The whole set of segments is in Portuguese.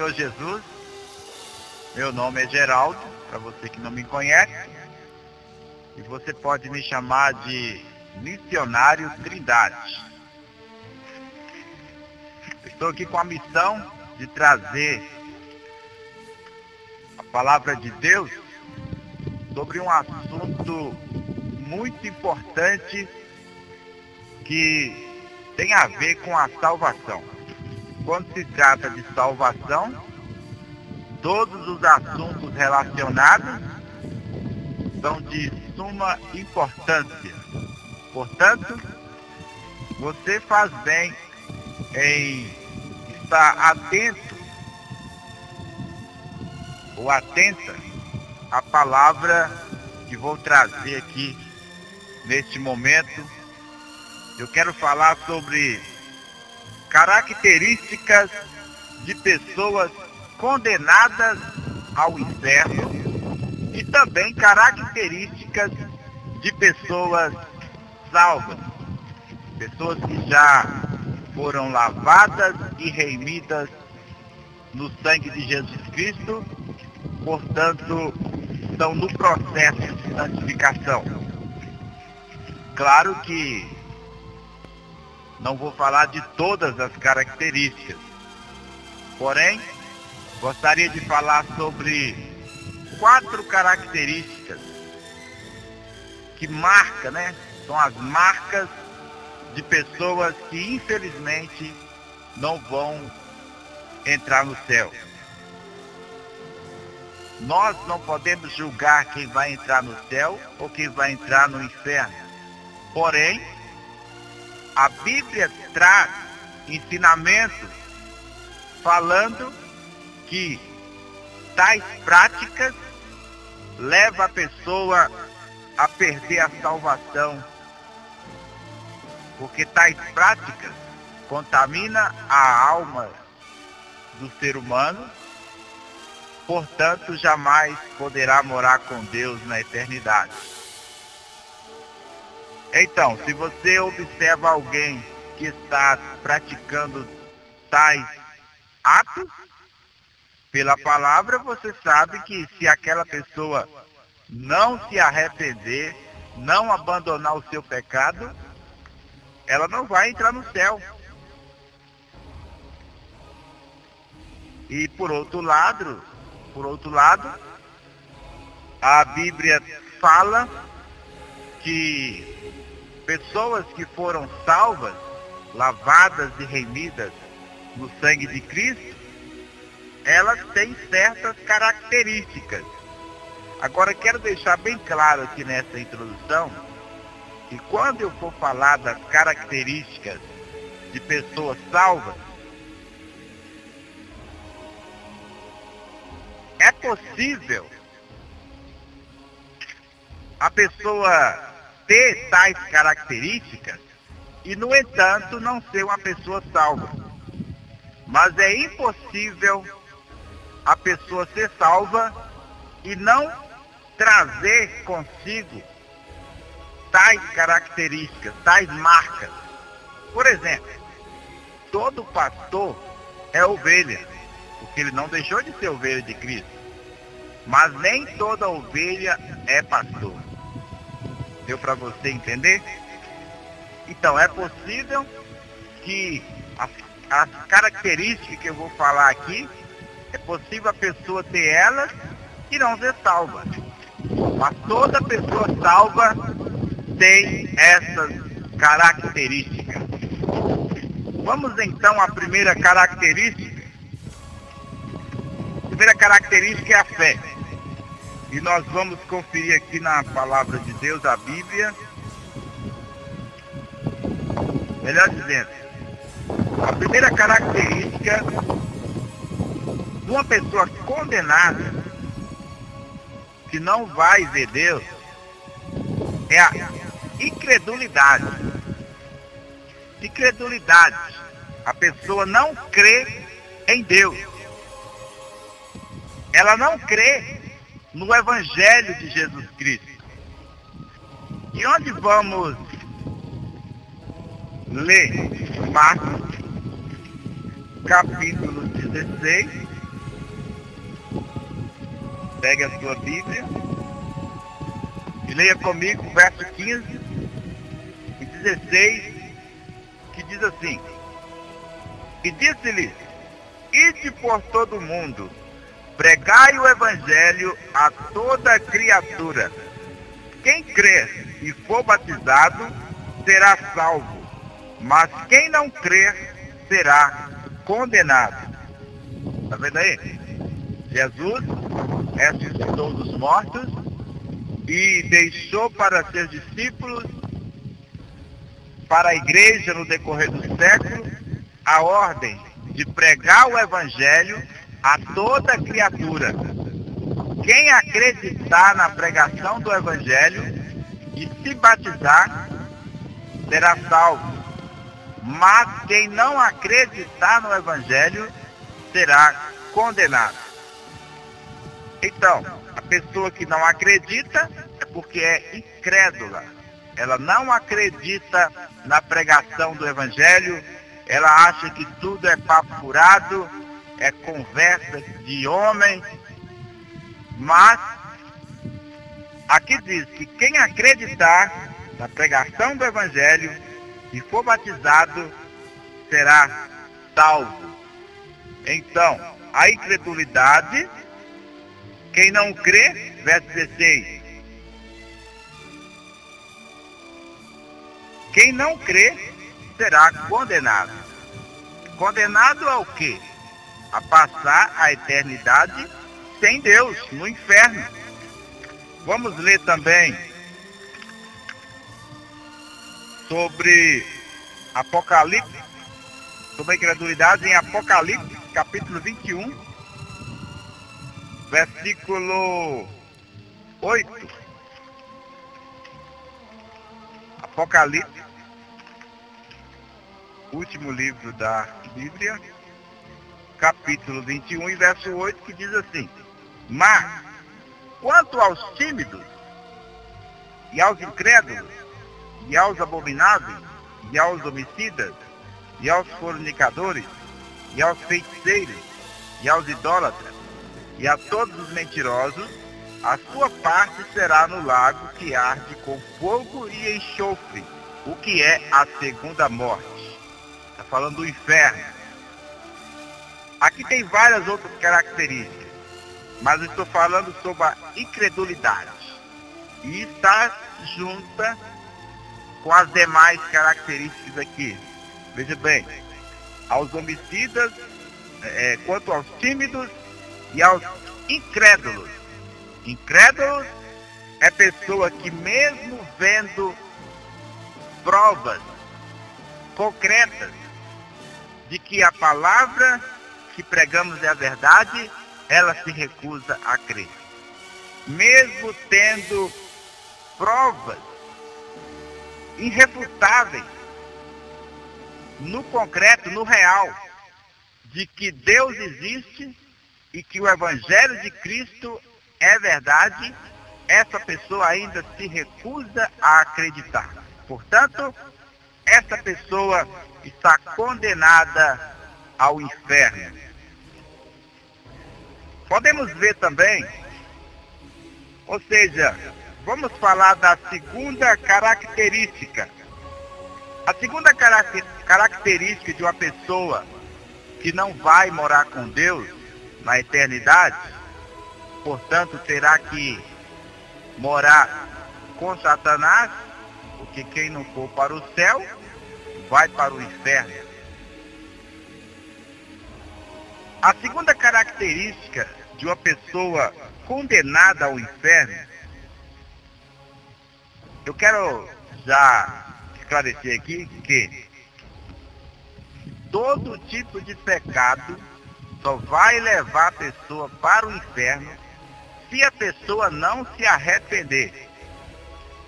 Senhor Jesus. Meu nome é Geraldo, para você que não me conhece. E você pode me chamar de Missionário Trindade. Estou aqui com a missão de trazer a palavra de Deus sobre um assunto muito importante que tem a ver com a salvação. Quando se trata de salvação, todos os assuntos relacionados são de suma importância. Portanto, você faz bem em estar atento ou atenta à palavra que vou trazer aqui neste momento. Eu quero falar sobre características de pessoas condenadas ao inferno e também características de pessoas salvas, pessoas que já foram lavadas e remidas no sangue de Jesus Cristo, portanto, estão no processo de santificação. Claro que não vou falar de todas as características, porém, gostaria de falar sobre 4 características que marcam, São as marcas de pessoas que infelizmente não vão entrar no céu. Nós não podemos julgar quem vai entrar no céu ou quem vai entrar no inferno. Porém, a Bíblia traz ensinamentos falando que tais práticas levam a pessoa a perder a salvação, porque tais práticas contaminam a alma do ser humano, portanto jamais poderá morar com Deus na eternidade. Então, se você observa alguém que está praticando tais atos, pela palavra você sabe que se aquela pessoa não se arrepender, não abandonar o seu pecado, ela não vai entrar no céu. E por outro lado, a Bíblia fala que pessoas que foram salvas, lavadas e remidas no sangue de Cristo, elas têm certas características. Agora, quero deixar bem claro aqui nessa introdução que quando eu for falar das características de pessoas salvas, é possível a pessoa ter tais características e, no entanto, não ser uma pessoa salva. Mas é impossível a pessoa ser salva e não trazer consigo tais características, tais marcas. Por exemplo, todo pastor é ovelha, porque ele não deixou de ser ovelha de Cristo. Mas nem toda ovelha é pastor. Deu para você entender? Então, é possível que as características que eu vou falar aqui, é possível a pessoa ter elas e não ser salva. Mas toda pessoa salva tem essas características. Vamos então à primeira característica. A primeira característica é a fé. E nós vamos conferir aqui na palavra de Deus, a Bíblia. Melhor dizendo, a primeira característica de uma pessoa condenada, que não vai ver Deus, é a incredulidade. Incredulidade. A pessoa não crê em Deus. Ela não crê no Evangelho de Jesus Cristo. E onde vamos ler Marcos, capítulo 16, Pegue a sua Bíblia e leia comigo o verso 15 e 16, que diz assim: E disse-lhes: Ide por todo o mundo, pregai o evangelho a toda criatura. Quem crer e for batizado será salvo, mas quem não crer será condenado. Está vendo aí? Jesus ressuscitou dos mortos e deixou para seus discípulos, para a igreja no decorrer dos séculos, a ordem de pregar o evangelho a toda criatura. Quem acreditar na pregação do evangelho e se batizar será salvo, mas quem não acreditar no evangelho será condenado. Então, a pessoa que não acredita é porque é incrédula. Ela não acredita na pregação do evangelho, ela acha que tudo é papo furado, é conversa de homem. Mas aqui diz que quem acreditar na pregação do evangelho e for batizado será salvo. Então, a incredulidade, quem não crê, verso 16, quem não crê será condenado. Condenado ao quê? A passar a eternidade sem Deus, no inferno. Vamos ler também sobre Apocalipse, sobre a incredulidade em Apocalipse, capítulo 21, versículo 8. Apocalipse, último livro da Bíblia, capítulo 21 e verso 8, que diz assim: Mas, quanto aos tímidos, e aos incrédulos, e aos abomináveis, e aos homicidas, e aos fornicadores, e aos feiticeiros, e aos idólatras, e a todos os mentirosos, a sua parte será no lago que arde com fogo e enxofre, o que é a segunda morte. Está falando do inferno. Aqui tem várias outras características, mas eu estou falando sobre a incredulidade. E está junta com as demais características aqui. Veja bem, aos homicidas, quanto aos tímidos e aos incrédulos. Incrédulos é pessoa que, mesmo vendo provas concretas de que a palavra que pregamos é a verdade, ela se recusa a crer. Mesmo tendo provas irrefutáveis, no concreto, no real, de que Deus existe e que o Evangelho de Cristo é verdade, essa pessoa ainda se recusa a acreditar. Portanto, essa pessoa está condenada ao inferno. Podemos ver também, ou seja, vamos falar da segunda característica. A segunda característica de uma pessoa que não vai morar com Deus na eternidade, portanto terá que morar com Satanás, porque quem não for para o céu vai para o inferno. A segunda característica de uma pessoa condenada ao inferno, eu quero já esclarecer aqui que todo tipo de pecado só vai levar a pessoa para o inferno se a pessoa não se arrepender.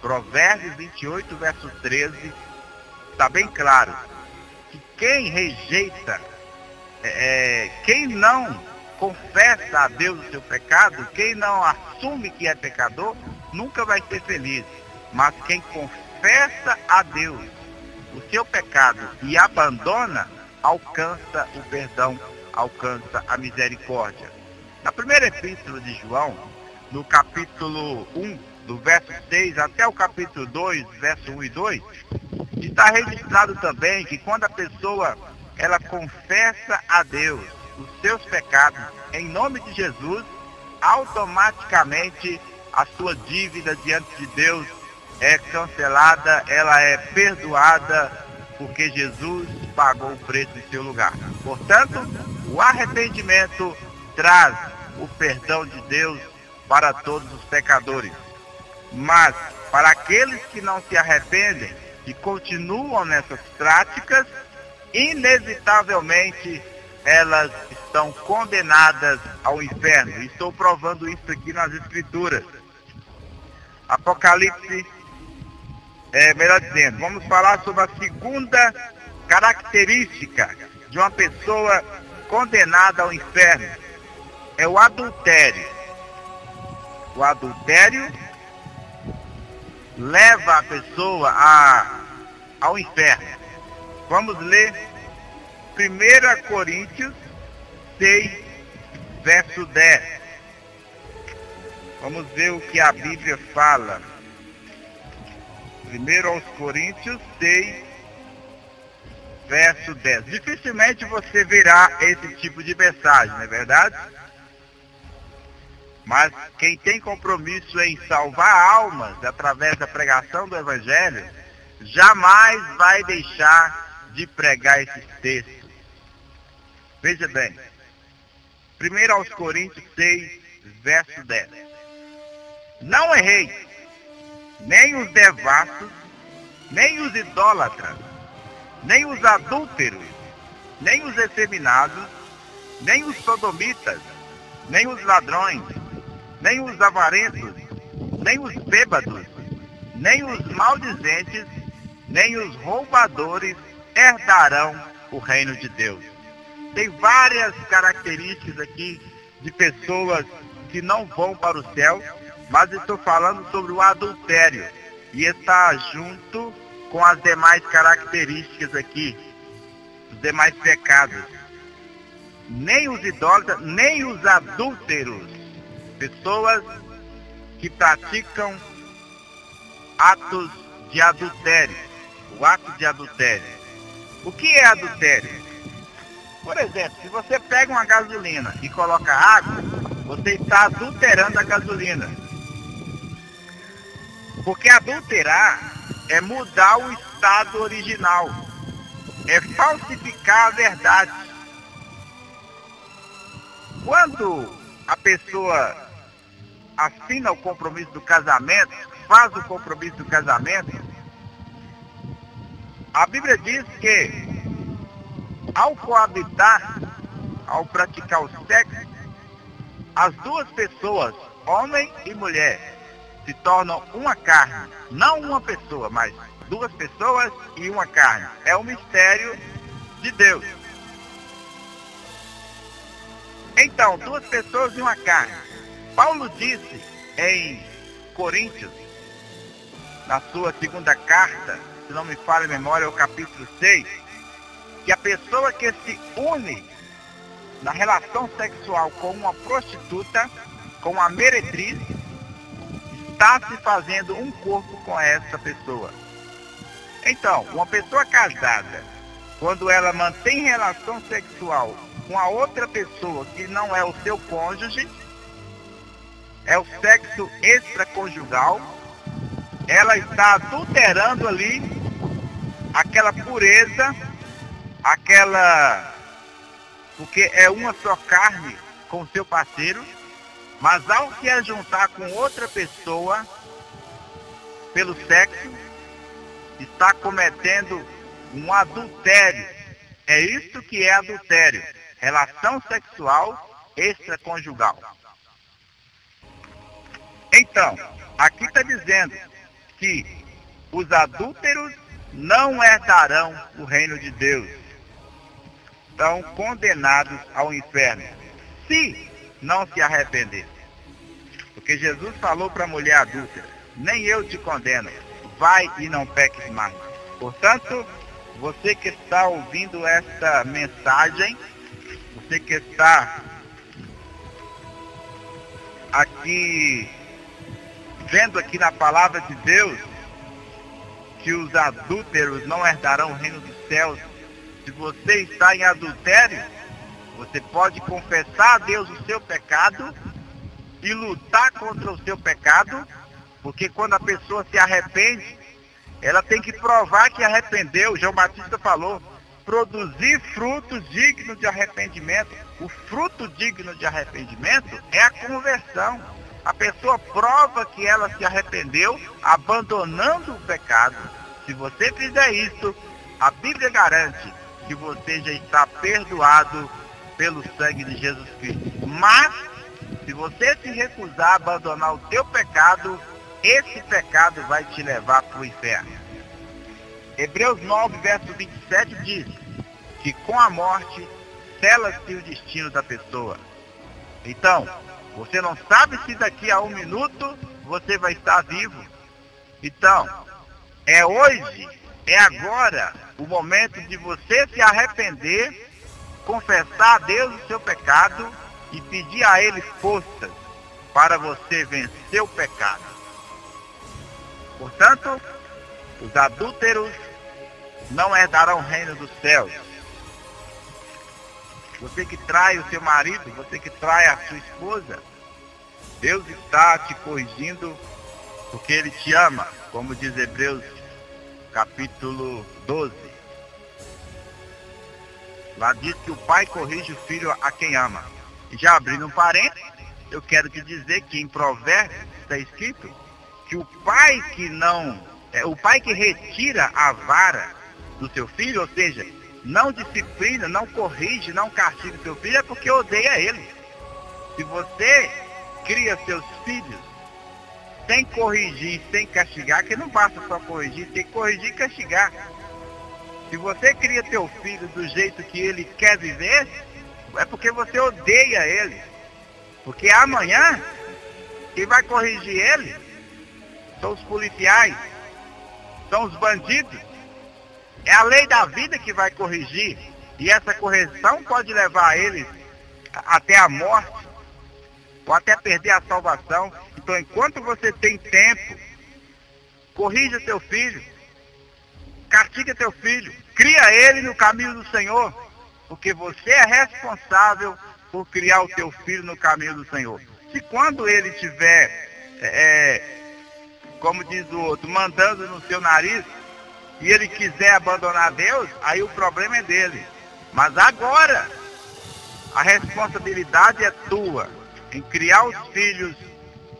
Provérbios 28, verso 13, está bem claro que quem rejeita, quem não confessa a Deus o seu pecado, quem não assume que é pecador, nunca vai ser feliz. Mas quem confessa a Deus o seu pecado e abandona, alcança o perdão, alcança a misericórdia. Na primeira epístola de João, no capítulo 1, do verso 6 até o capítulo 2, verso 1 e 2, está registrado também que quando a pessoa ela confessa a Deus os seus pecados em nome de Jesus, automaticamente a sua dívida diante de Deus é cancelada, ela é perdoada, porque Jesus pagou o preço em seu lugar. Portanto, o arrependimento traz o perdão de Deus para todos os pecadores. Mas, para aqueles que não se arrependem e continuam nessas práticas, inevitavelmente elas estão condenadas ao inferno. Estou provando isso aqui nas Escrituras. Apocalipse, melhor dizendo, vamos falar sobre a segunda característica de uma pessoa condenada ao inferno. É o adultério. O adultério leva a pessoa ao inferno. Vamos ler 1 Coríntios 6, verso 10. Vamos ver o que a Bíblia fala. 1 Coríntios 6, verso 10. Dificilmente você verá esse tipo de mensagem, não é verdade? Mas quem tem compromisso em salvar almas através da pregação do Evangelho, jamais vai deixar de pregar esses textos. Veja bem, 1 Coríntios 6, verso 10. Não errei, nem os devassos, nem os idólatras, nem os adúlteros, nem os efeminados, nem os sodomitas, nem os ladrões, nem os avarentos, nem os bêbados, nem os maldizentes, nem os roubadores herdarão o reino de Deus. Tem várias características aqui de pessoas que não vão para o céu, mas estou falando sobre o adultério e está junto com as demais características aqui, os demais pecados. Nem os idólatras, nem os adúlteros, pessoas que praticam atos de adultério, o ato de adultério. O que é adultério? Por exemplo, se você pega uma gasolina e coloca água, você está adulterando a gasolina. Porque adulterar é mudar o estado original, é falsificar a verdade. Quando a pessoa assina o compromisso do casamento, faz o compromisso do casamento, a Bíblia diz que ao coabitar, ao praticar o sexo, as duas pessoas, homem e mulher, se tornam uma carne. Não uma pessoa, mas duas pessoas e uma carne. É um mistério de Deus. Então, duas pessoas e uma carne. Paulo disse em Coríntios, na sua segunda carta, se não me falha a memória, é o capítulo 6, que a pessoa que se une na relação sexual com uma prostituta, com uma meretriz, está se fazendo um corpo com essa pessoa. Então, uma pessoa casada, quando ela mantém relação sexual com a outra pessoa que não é o seu cônjuge, é o sexo extraconjugal, ela está adulterando ali aquela pureza, porque é uma só carne com o seu parceiro, mas ao se ajuntar com outra pessoa pelo sexo, está cometendo um adultério. É isso que é adultério, relação sexual extraconjugal. Então, aqui está dizendo que os adúlteros não herdarão o reino de Deus. Estão condenados ao inferno, se não se arrepender. Porque Jesus falou para a mulher adúltera, nem eu te condeno, vai e não peques mais. Portanto, você que está ouvindo esta mensagem, você que está aqui, vendo aqui na palavra de Deus, que os adúlteros não herdarão o reino dos céus. Se você está em adultério, você pode confessar a Deus o seu pecado e lutar contra o seu pecado, porque quando a pessoa se arrepende, ela tem que provar que arrependeu. João Batista falou, produzir frutos dignos de arrependimento. O fruto digno de arrependimento é a conversão. A pessoa prova que ela se arrependeu, abandonando o pecado. Se você fizer isso, a Bíblia garante que você já está perdoado pelo sangue de Jesus Cristo. Mas, se você se recusar a abandonar o teu pecado, esse pecado vai te levar para o inferno. Hebreus 9, verso 27 diz que com a morte sela-se o destino da pessoa. Então, você não sabe se daqui a 1 minuto você vai estar vivo. Então, é hoje, é agora, o momento de você se arrepender, confessar a Deus o seu pecado e pedir a Ele forças para você vencer o pecado. Portanto, os adúlteros não herdarão o reino dos céus. Você que trai o seu marido, você que trai a sua esposa, Deus está te corrigindo porque Ele te ama, como diz Hebreus capítulo 12. Lá diz que o pai corrige o filho a quem ama. E já abrindo um parênteses, eu quero te dizer que em Provérbios está escrito que o pai que retira a vara do seu filho, ou seja, não disciplina, não corrige, não castiga o seu filho, é porque odeia ele. Se você cria seus filhos sem corrigir, sem castigar, que não basta só corrigir, tem que corrigir e castigar. Se você cria teu filho do jeito que ele quer viver, é porque você odeia ele. Porque amanhã, quem vai corrigir ele são os policiais, são os bandidos. É a lei da vida que vai corrigir. E essa correção pode levar eles até a morte, ou até perder a salvação. Então, enquanto você tem tempo, corrija teu filho, castiga teu filho, cria ele no caminho do Senhor, porque você é responsável por criar o teu filho no caminho do Senhor. Se quando ele estiver, como diz o outro, mandando no seu nariz, e ele quiser abandonar Deus, aí o problema é dele. Mas agora, a responsabilidade é tua, em criar os filhos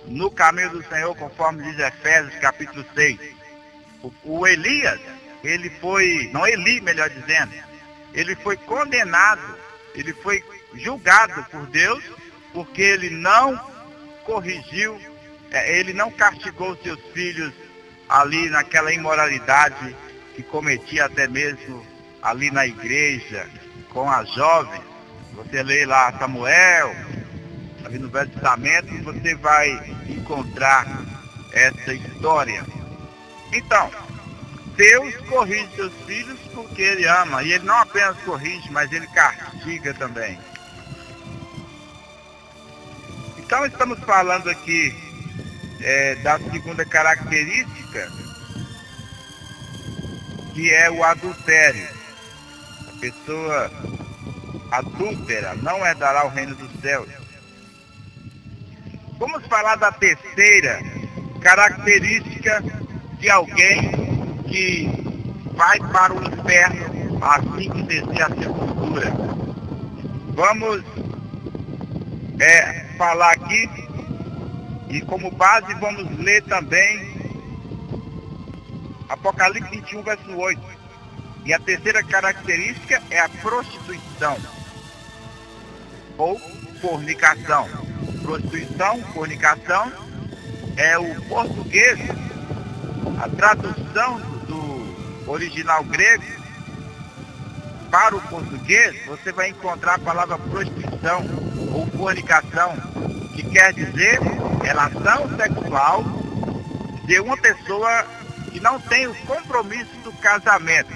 no caminho do Senhor, conforme diz Efésios capítulo 6. O Elias, ele foi, não Eli, melhor dizendo, ele foi condenado, ele foi julgado por Deus, porque ele não corrigiu, ele não castigou seus filhos ali naquela imoralidade que cometia até mesmo ali na igreja, com as jovens. Você lê lá Samuel, ali no Velho Testamento, você vai encontrar essa história. Então, Deus corrige seus filhos porque Ele ama. E Ele não apenas corrige, mas Ele castiga também. Então, estamos falando aqui da segunda característica, que é o adultério. A pessoa adúltera não herdará o reino dos céus. Vamos falar da terceira característica de alguém que vai para o inferno assim que descer a sepultura. Vamos falar aqui, e como base vamos ler também Apocalipse 21, verso 8. E a terceira característica é a prostituição ou fornicação. Prostituição, fornicação, é o português, a tradução do original grego para o português, você vai encontrar a palavra prostituição ou fornicação, que quer dizer relação sexual de uma pessoa que não tem o compromisso do casamento.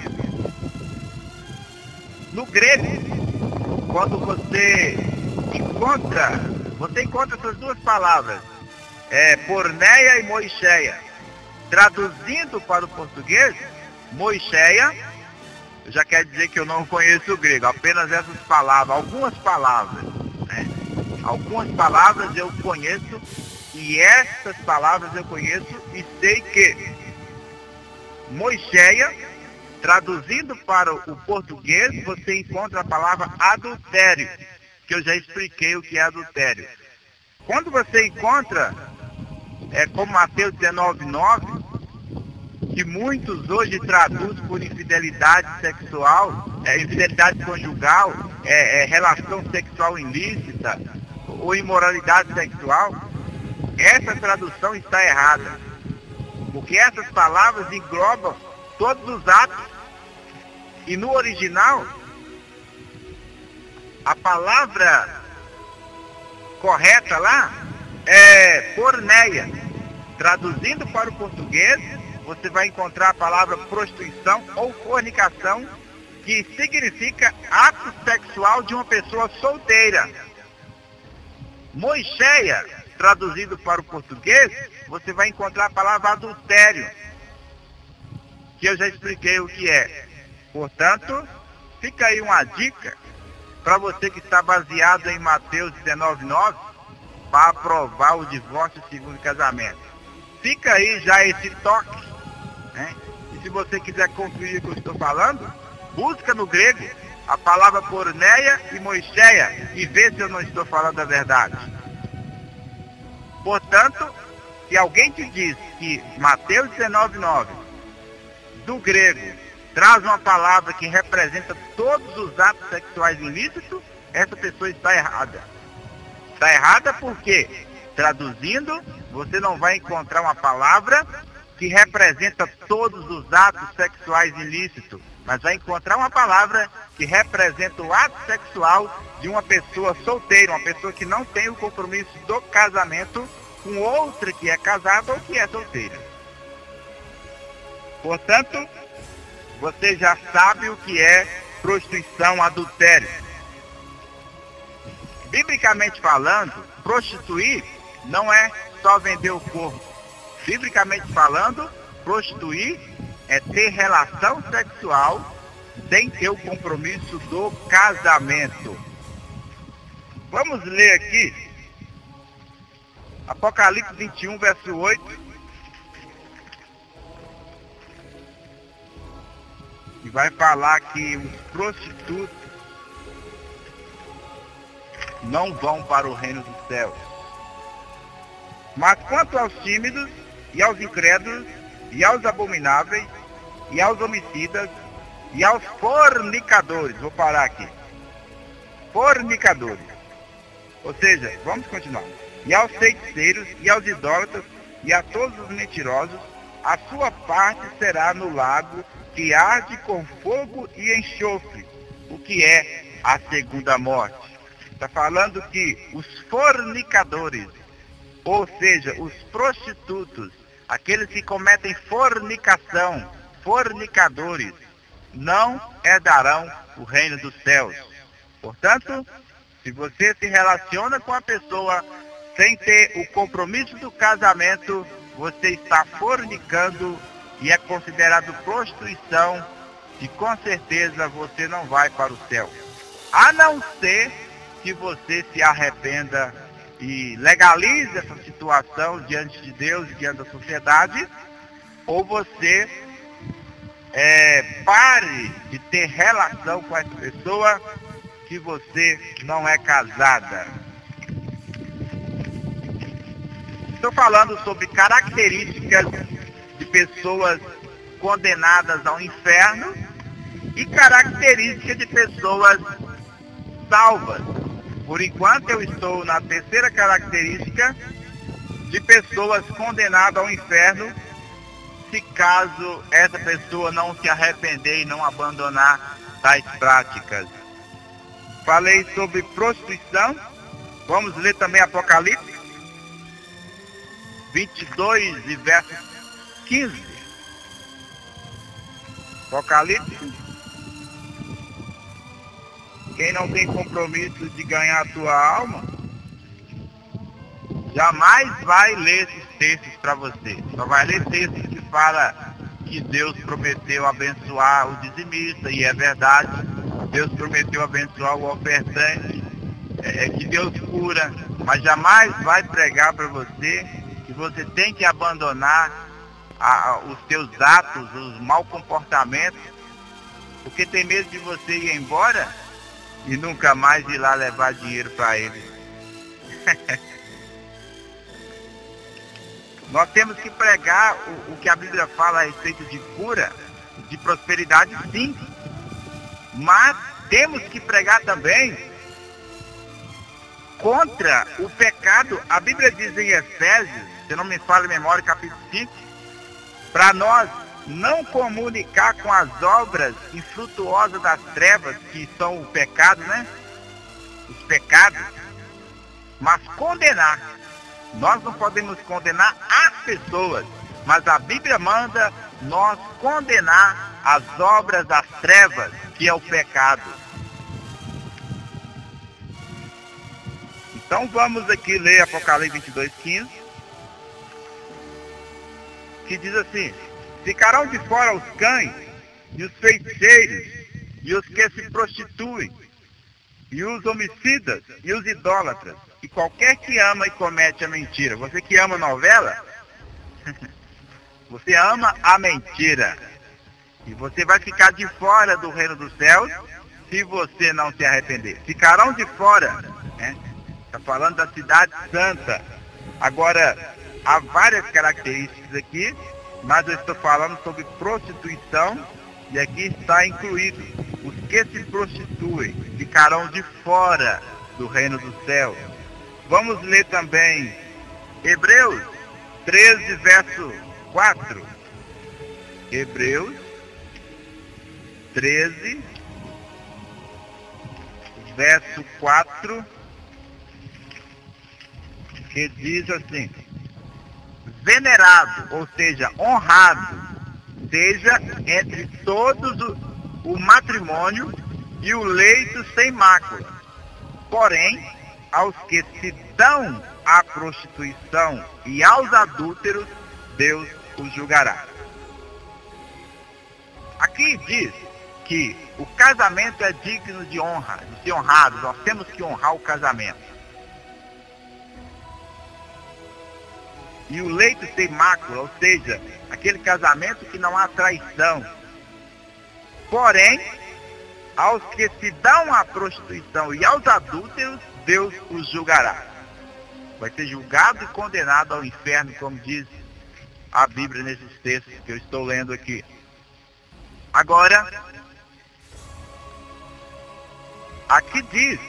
No grego, quando você encontra você encontra essas duas palavras, porneia e moicheia. Traduzindo para o português, moicheia, já quer dizer que eu não conheço o grego, apenas essas palavras, algumas palavras, né? Algumas palavras eu conheço, e essas palavras eu conheço e sei que moicheia, traduzindo para o português, você encontra a palavra adultério, que eu já expliquei o que é adultério. Quando você encontra, como Mateus 19:9, que muitos hoje traduzem por infidelidade sexual, infidelidade conjugal, relação sexual ilícita ou imoralidade sexual, essa tradução está errada. Porque essas palavras englobam todos os atos. E no original, a palavra correta lá é porneia. Traduzindo para o português, você vai encontrar a palavra prostituição ou fornicação, que significa ato sexual de uma pessoa solteira. Moicheia, traduzido para o português, você vai encontrar a palavra adultério, que eu já expliquei o que é. Portanto, fica aí uma dica para você que está baseado em Mateus 19:9 para aprovar o divórcio segundo casamento. Fica aí já esse toque, né? E se você quiser conferir o que eu estou falando, busca no grego a palavra porneia e moicheia e vê se eu não estou falando a verdade. Portanto, se alguém te diz que Mateus 19:9 do grego traz uma palavra que representa todos os atos sexuais ilícitos, essa pessoa está errada. Está errada porque, traduzindo, você não vai encontrar uma palavra que representa todos os atos sexuais ilícitos, mas vai encontrar uma palavra que representa o ato sexual de uma pessoa solteira, uma pessoa que não tem o compromisso do casamento com outra que é casada ou que é solteira. Portanto, você já sabe o que é prostituição, adultério. Biblicamente falando, prostituir não é só vender o corpo. Biblicamente falando, prostituir é ter relação sexual sem ter o compromisso do casamento. Vamos ler aqui Apocalipse 21, verso 8. E vai falar que os prostitutos não vão para o reino dos céus. Mas quanto aos tímidos, e aos incrédulos, e aos abomináveis, e aos homicidas, e aos fornicadores, vou parar aqui. Fornicadores. Ou seja, vamos continuar. E aos feiticeiros, e aos idólatras, e a todos os mentirosos, a sua parte será no lago que arde com fogo e enxofre, o que é a segunda morte. Está falando que os fornicadores, ou seja, os prostitutos, aqueles que cometem fornicação, fornicadores, não herdarão o reino dos céus. Portanto, se você se relaciona com a pessoa sem ter o compromisso do casamento, você está fornicando e é considerado prostituição, e com certeza você não vai para o céu. A não ser que você se arrependa e legalize essa situação diante de Deus e diante da sociedade, ou você pare de ter relação com essa pessoa que você não é casada. Estou falando sobre características de pessoas condenadas ao inferno e características de pessoas salvas. Por enquanto eu estou na terceira característica de pessoas condenadas ao inferno, se caso essa pessoa não se arrepender e não abandonar tais práticas. Falei sobre prostituição, vamos ler também Apocalipse 22 e verso 15. Apocalipse. Quem não tem compromisso de ganhar a tua alma, jamais vai ler esses textos para você. Só vai ler textos que fala que Deus prometeu abençoar o dizimista, e é verdade. Deus prometeu abençoar o ofertante, que Deus cura, mas jamais vai pregar para você que você tem que abandonar os teus atos, os maus comportamentos, porque tem medo de você ir embora e nunca mais ir lá levar dinheiro para ele. Nós temos que pregar o que a Bíblia fala a respeito de cura, de prosperidade, sim. Mas temos que pregar também contra o pecado. A Bíblia diz em Efésios, se não me falha a memória, capítulo 5, para nós não comunicar com as obras infrutuosas das trevas, que são o pecado, né? Os pecados, mas condenar. Nós não podemos condenar as pessoas, mas a Bíblia manda nós condenar as obras das trevas, que é o pecado. Então vamos aqui ler Apocalipse 22:15, que diz assim: ficarão de fora os cães, e os feiticeiros, e os que se prostituem, e os homicidas, e os idólatras, e qualquer que ama e comete a mentira. Você que ama novela, você ama a mentira. E você vai ficar de fora do reino dos céus se você não se arrepender. Ficarão de fora, né? Está falando da cidade santa. Agora, há várias características aqui, mas eu estou falando sobre prostituição, e aqui está incluído: os que se prostituem ficarão de fora do reino dos céus. Vamos ler também Hebreus 13, verso 4. Hebreus 13, verso 4, que diz assim: venerado, ou seja, honrado, seja entre todos o matrimônio e o leito sem mácula. Porém, aos que se dão à prostituição e aos adúlteros, Deus os julgará. Aqui diz que o casamento é digno de honra, de ser honrado. Nós temos que honrar o casamento. E o leito sem mácula, ou seja, aquele casamento que não há traição. Porém, aos que se dão à prostituição e aos adúlteros, Deus os julgará. Vai ser julgado e condenado ao inferno, como diz a Bíblia nesses textos que eu estou lendo aqui. Agora, aqui diz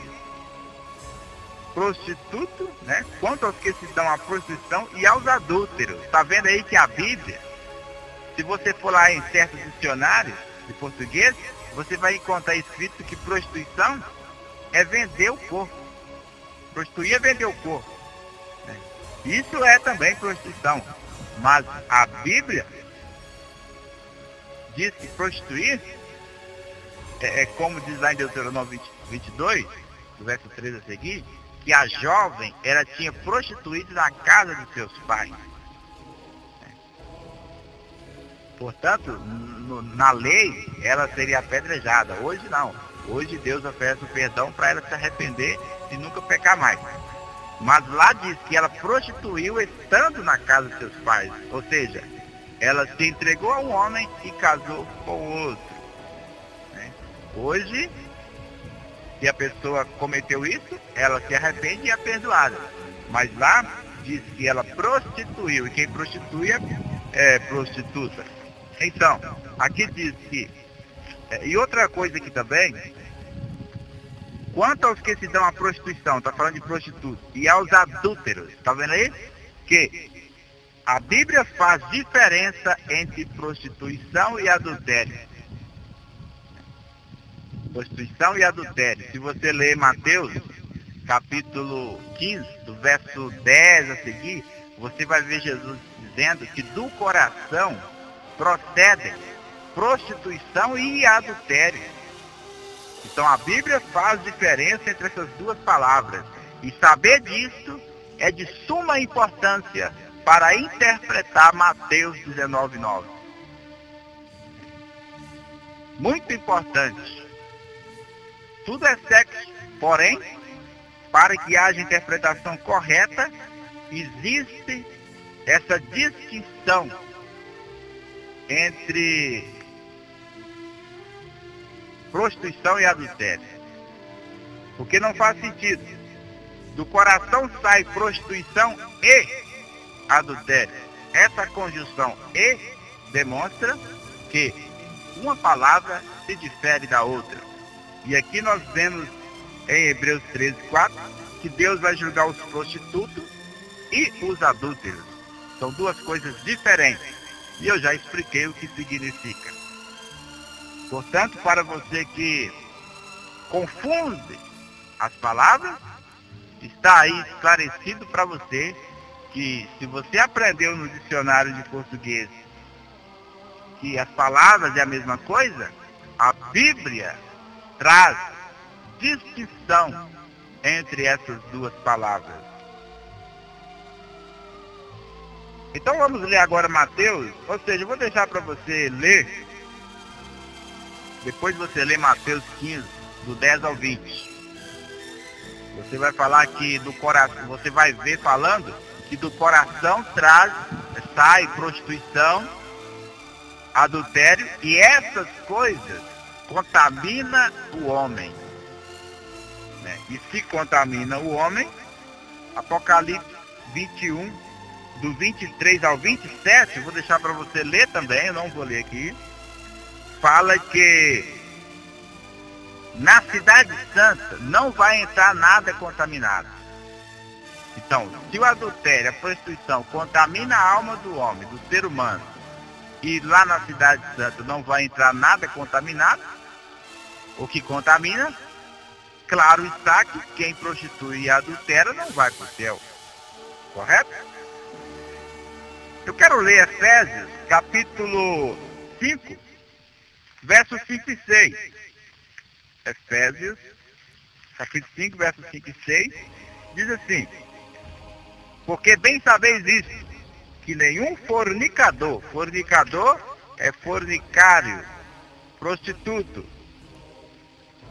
prostituto, né? Quanto aos que se dão à prostituição e aos adúlteros. Está vendo aí que a Bíblia, se você for lá em certos dicionários de português, você vai encontrar escrito que prostituição é vender o corpo. Prostituir é vender o corpo, né? Isso é também prostituição. Mas a Bíblia diz que prostituir é como diz lá em Deuteronômio 22, do verso 13 a seguir, que a jovem, ela tinha prostituído na casa de seus pais. Portanto, na lei, ela seria apedrejada. Hoje não. Hoje Deus oferece o perdão para ela se arrepender e nunca pecar mais. Mas lá diz que ela prostituiu estando na casa de seus pais. Ou seja, ela se entregou a um homem e casou com outro. Hoje, se a pessoa cometeu isso, ela se arrepende e é perdoada. Mas lá diz que ela prostituiu, e quem prostitui é prostituta. Então, aqui diz que... e outra coisa aqui também, quanto aos que se dão à prostituição, está falando de prostituta, e aos adúlteros, está vendo aí? Que a Bíblia faz diferença entre prostituição e adultério. Prostituição e adultério. Se você ler Mateus, capítulo 15, do verso 10 a seguir, você vai ver Jesus dizendo que do coração procedem prostituição e adultério. Então a Bíblia faz diferença entre essas duas palavras. E saber disso é de suma importância para interpretar Mateus 19:9. Muito importante. Tudo é sexo, porém, para que haja interpretação correta, existe essa distinção entre prostituição e adultério. Porque não faz sentido. Do coração sai prostituição e adultério. Essa conjunção e demonstra que uma palavra se difere da outra. E aqui nós vemos em Hebreus 13:4 que Deus vai julgar os prostitutos e os adúlteros. São duas coisas diferentes. E eu já expliquei o que significa. Portanto, para você que confunde as palavras, está aí esclarecido para você que se você aprendeu no dicionário de português que as palavras é a mesma coisa, a Bíblia traz distinção entre essas duas palavras. Então vamos ler agora Mateus, ou seja, eu vou deixar para você ler, depois você lê Mateus 15, do 10 ao 20. Você vai falar que do coração, você vai ver falando que do coração sai prostituição, adultério, e essas coisas contaminam o homem. Né? E se contamina o homem, Apocalipse 21, do 23 ao 27, vou deixar para você ler também, eu não vou ler aqui, fala que na cidade santa não vai entrar nada contaminado. Então, se o adultério, a prostituição contamina a alma do homem, do ser humano, e lá na cidade santa não vai entrar nada contaminado, o que contamina, claro está que quem prostitui e adultera não vai para o céu. Correto? Eu quero ler Efésios, capítulo 5, versos 5 e 6. Efésios, capítulo 5, versos 5 e 6, diz assim: porque bem sabeis isso, que nenhum fornicador é fornicário, prostituto,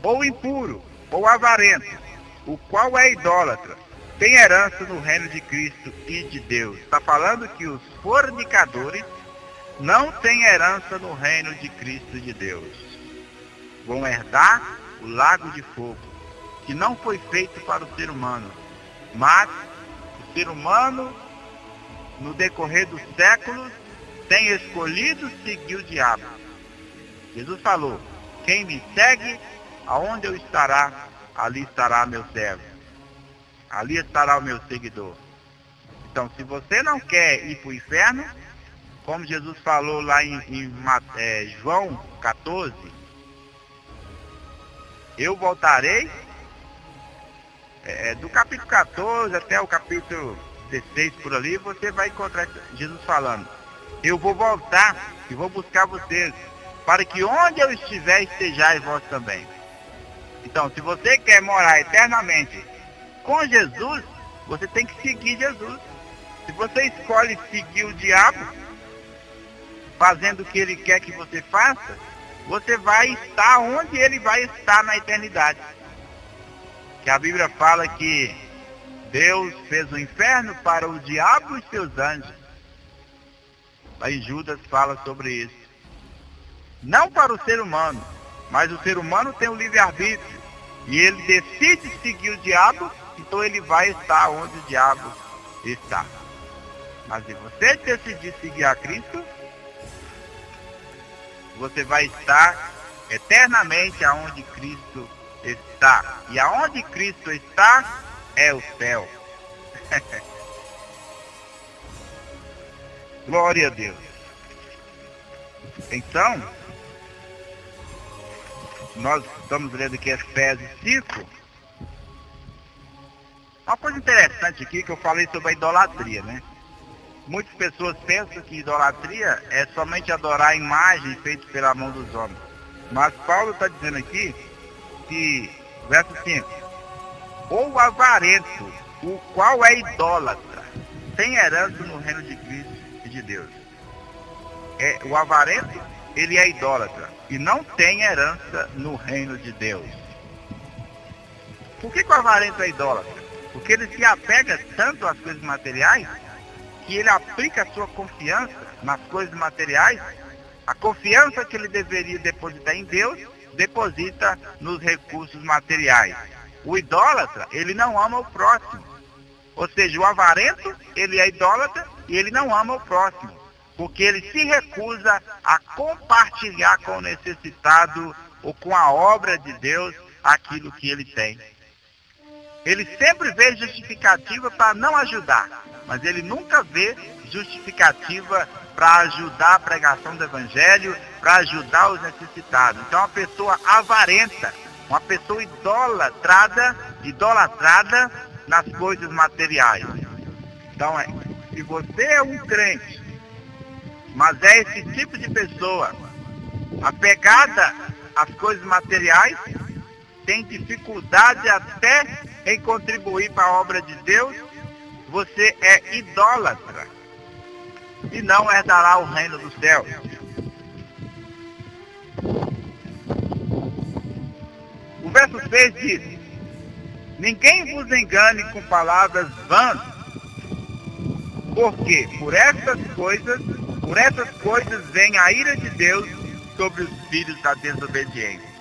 ou impuro, ou avarento, o qual é idólatra, tem herança no reino de Cristo e de Deus. Está falando que os fornicadores não têm herança no reino de Cristo e de Deus. Vão herdar o lago de fogo, que não foi feito para o ser humano, mas o ser humano, no decorrer dos séculos, tem escolhido seguir o diabo. Jesus falou: quem me segue, aonde eu estará, ali estará meu servo. Ali estará o meu seguidor. Então, se você não quer ir para o inferno, como Jesus falou lá em João 14, eu voltarei, do capítulo 14 até o capítulo 16 por ali, você vai encontrar Jesus falando: eu vou voltar e vou buscar vocês, para que onde eu estiver, estejais vós também. Então, se você quer morar eternamente com Jesus, você tem que seguir Jesus. Se você escolhe seguir o diabo, fazendo o que ele quer que você faça, você vai estar onde ele vai estar na eternidade. Que a Bíblia fala que Deus fez o inferno para o diabo e seus anjos. Aí Judas fala sobre isso. Não para o ser humano, mas o ser humano tem o livre-arbítrio. E ele decide seguir o diabo, então ele vai estar onde o diabo está. Mas se você decidir seguir a Cristo, você vai estar eternamente aonde Cristo está. E aonde Cristo está é o céu. Glória a Deus. Então, nós estamos lendo aqui Efésios 5. Uma coisa interessante aqui que eu falei sobre a idolatria, né? Muitas pessoas pensam que idolatria é somente adorar a imagem feita pela mão dos homens. Mas Paulo está dizendo aqui que, verso 5, ou avarento, o qual é idólatra, tem herança no reino de Cristo e de Deus. O avarento, ele é idólatra e não tem herança no reino de Deus. Por que o avarento é idólatra? Porque ele se apega tanto às coisas materiais que ele aplica a sua confiança nas coisas materiais. A confiança que ele deveria depositar em Deus, deposita nos recursos materiais. O idólatra, ele não ama o próximo. Ou seja, o avarento, ele é idólatra e ele não ama o próximo, porque ele se recusa a compartilhar com o necessitado ou com a obra de Deus aquilo que ele tem. Ele sempre vê justificativa para não ajudar, mas ele nunca vê justificativa para ajudar a pregação do Evangelho, para ajudar os necessitados. Então, uma pessoa avarenta, uma pessoa idolatrada nas coisas materiais. Então, se você é um crente, mas é esse tipo de pessoa, apegada às coisas materiais, tem dificuldade até em contribuir para a obra de Deus, você é idólatra e não herdará o reino do céu. O verso 6 diz: ninguém vos engane com palavras vãs, porque por essas coisas vem a ira de Deus sobre os filhos da desobediência.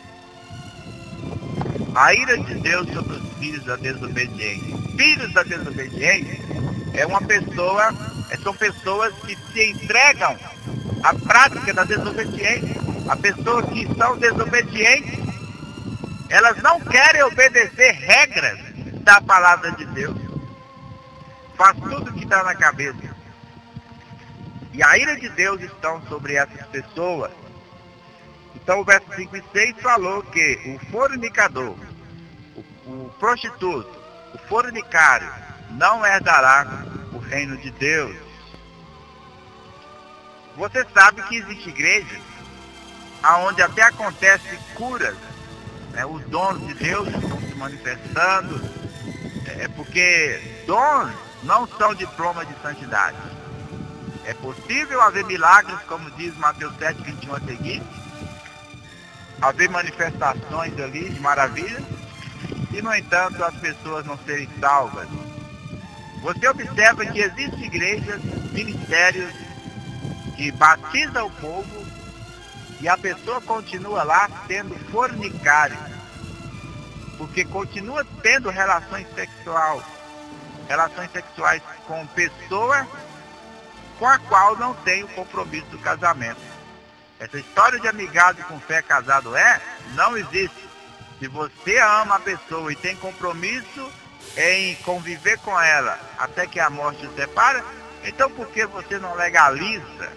A ira de Deus sobre os filhos da desobediência. Filhos da desobediência são pessoas que se entregam à prática da desobediência. As pessoas que são desobedientes, elas não querem obedecer regras da palavra de Deus. Faz tudo o que está na cabeça. E a ira de Deus está sobre essas pessoas. Então o verso 5 e 6 falou que o fornicador, o prostituto, o fornicário não herdará o reino de Deus. Você sabe que existe igrejas onde até acontece curas, né? Os dons de Deus estão se manifestando, porque dons não são diploma de santidade. É possível haver milagres, como diz Mateus 7, 21 a seguir, haver manifestações ali de maravilha, e no entanto as pessoas não serem salvas. Você observa que existem igrejas, ministérios que batizam o povo e a pessoa continua lá sendo fornicário, porque continua tendo relações sexuais com pessoa com a qual não tem o compromisso do casamento. Essa história de amigado com fé casado não existe. Se você ama a pessoa e tem compromisso em conviver com ela até que a morte os separa, então por que você não legaliza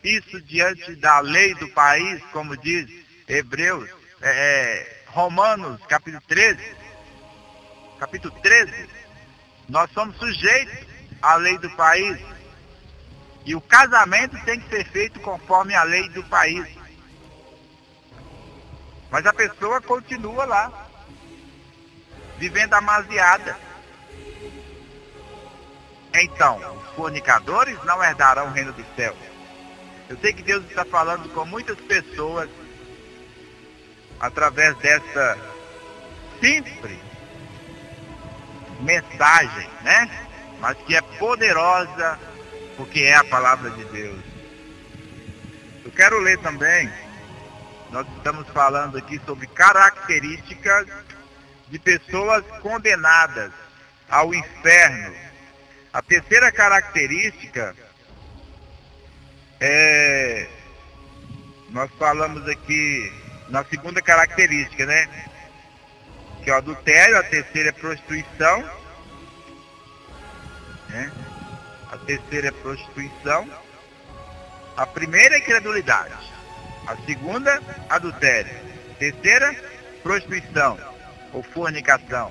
isso diante da lei do país, como diz Romanos, capítulo 13? Capítulo 13, nós somos sujeitos à lei do país. E o casamento tem que ser feito conforme a lei do país. Mas a pessoa continua lá, vivendo amasiada. Então, os fornicadores não herdarão o reino do céu. Eu sei que Deus está falando com muitas pessoas através dessa simples mensagem, né? Mas que é poderosa, porque é a palavra de Deus. Eu quero ler também, nós estamos falando aqui sobre características de pessoas condenadas ao inferno. A terceira característica nós falamos aqui na segunda característica, né? Que é o adultério, a terceira é prostituição, né? A terceira é prostituição. A primeira é incredulidade. A segunda, adultério. A terceira, prostituição ou fornicação.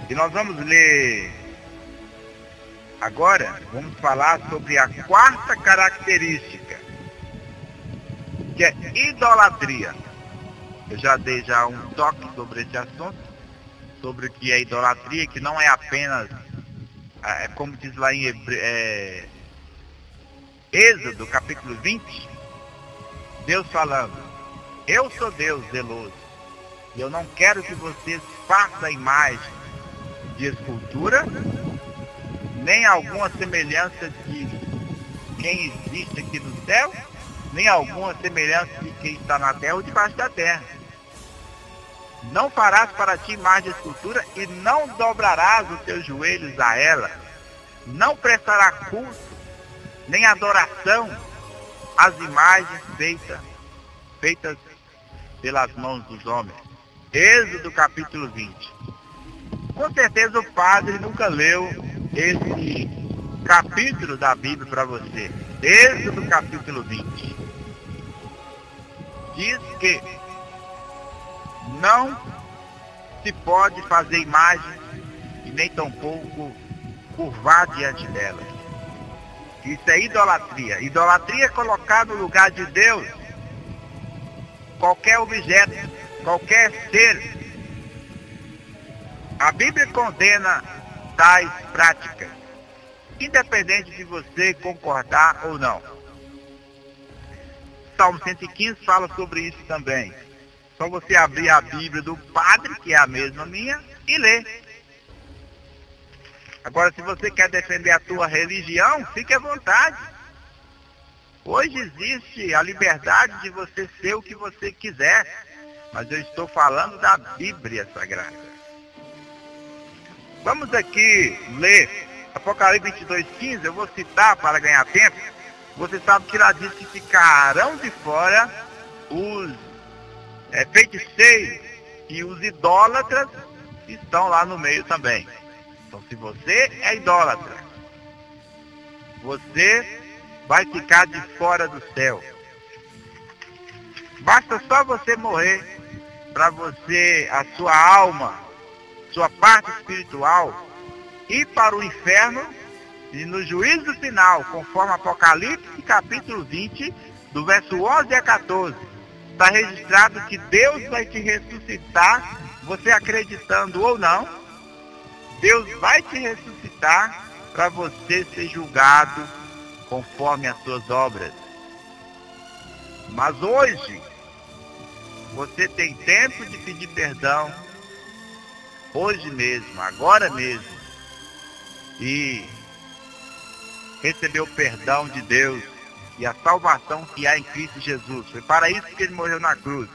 E nós vamos ler agora, vamos falar sobre a quarta característica, que é idolatria. Eu já dei um toque sobre esse assunto, sobre o que é idolatria, que não é apenas, como diz lá em Êxodo, capítulo 20, Deus falando: eu sou Deus zeloso, e eu não quero que vocês façam a imagem de escultura, nem alguma semelhança de quem existe aqui no céu, nem alguma semelhança de quem está na terra ou debaixo da terra. Não farás para ti imagem de escultura e não dobrarás os teus joelhos a ela. Não prestará culto, nem adoração às imagens feitas pelas mãos dos homens. Êxodo capítulo 20. Com certeza o padre nunca leu esse capítulo da Bíblia para você. Êxodo capítulo 20. Diz que não se pode fazer imagem e nem tampouco curvar diante dela. Isso é idolatria. Idolatria é colocar no lugar de Deus qualquer objeto, qualquer ser. A Bíblia condena tais práticas, independente de você concordar ou não. Salmo 115 fala sobre isso também. Só você abrir a Bíblia do padre, que é a mesma minha, e ler. Agora, se você quer defender a tua religião, fique à vontade. Hoje existe a liberdade de você ser o que você quiser, mas eu estou falando da Bíblia Sagrada. Vamos aqui ler Apocalipse 22:15, eu vou citar para ganhar tempo. Você sabe que lá diz que ficarão de fora os feiticeiros e os idólatras que estão lá no meio também. Então, se você é idólatra, você vai ficar de fora do céu. Basta só você morrer para você, a sua alma, sua parte espiritual, ir para o inferno e no juízo final, conforme Apocalipse capítulo 20, do verso 11 a 14, está registrado que Deus vai te ressuscitar, você acreditando ou não. Deus vai te ressuscitar para você ser julgado conforme as suas obras. Mas hoje, você tem tempo de pedir perdão, hoje mesmo, agora mesmo, e receber o perdão de Deus e a salvação que há em Cristo Jesus. Foi para isso que ele morreu na cruz.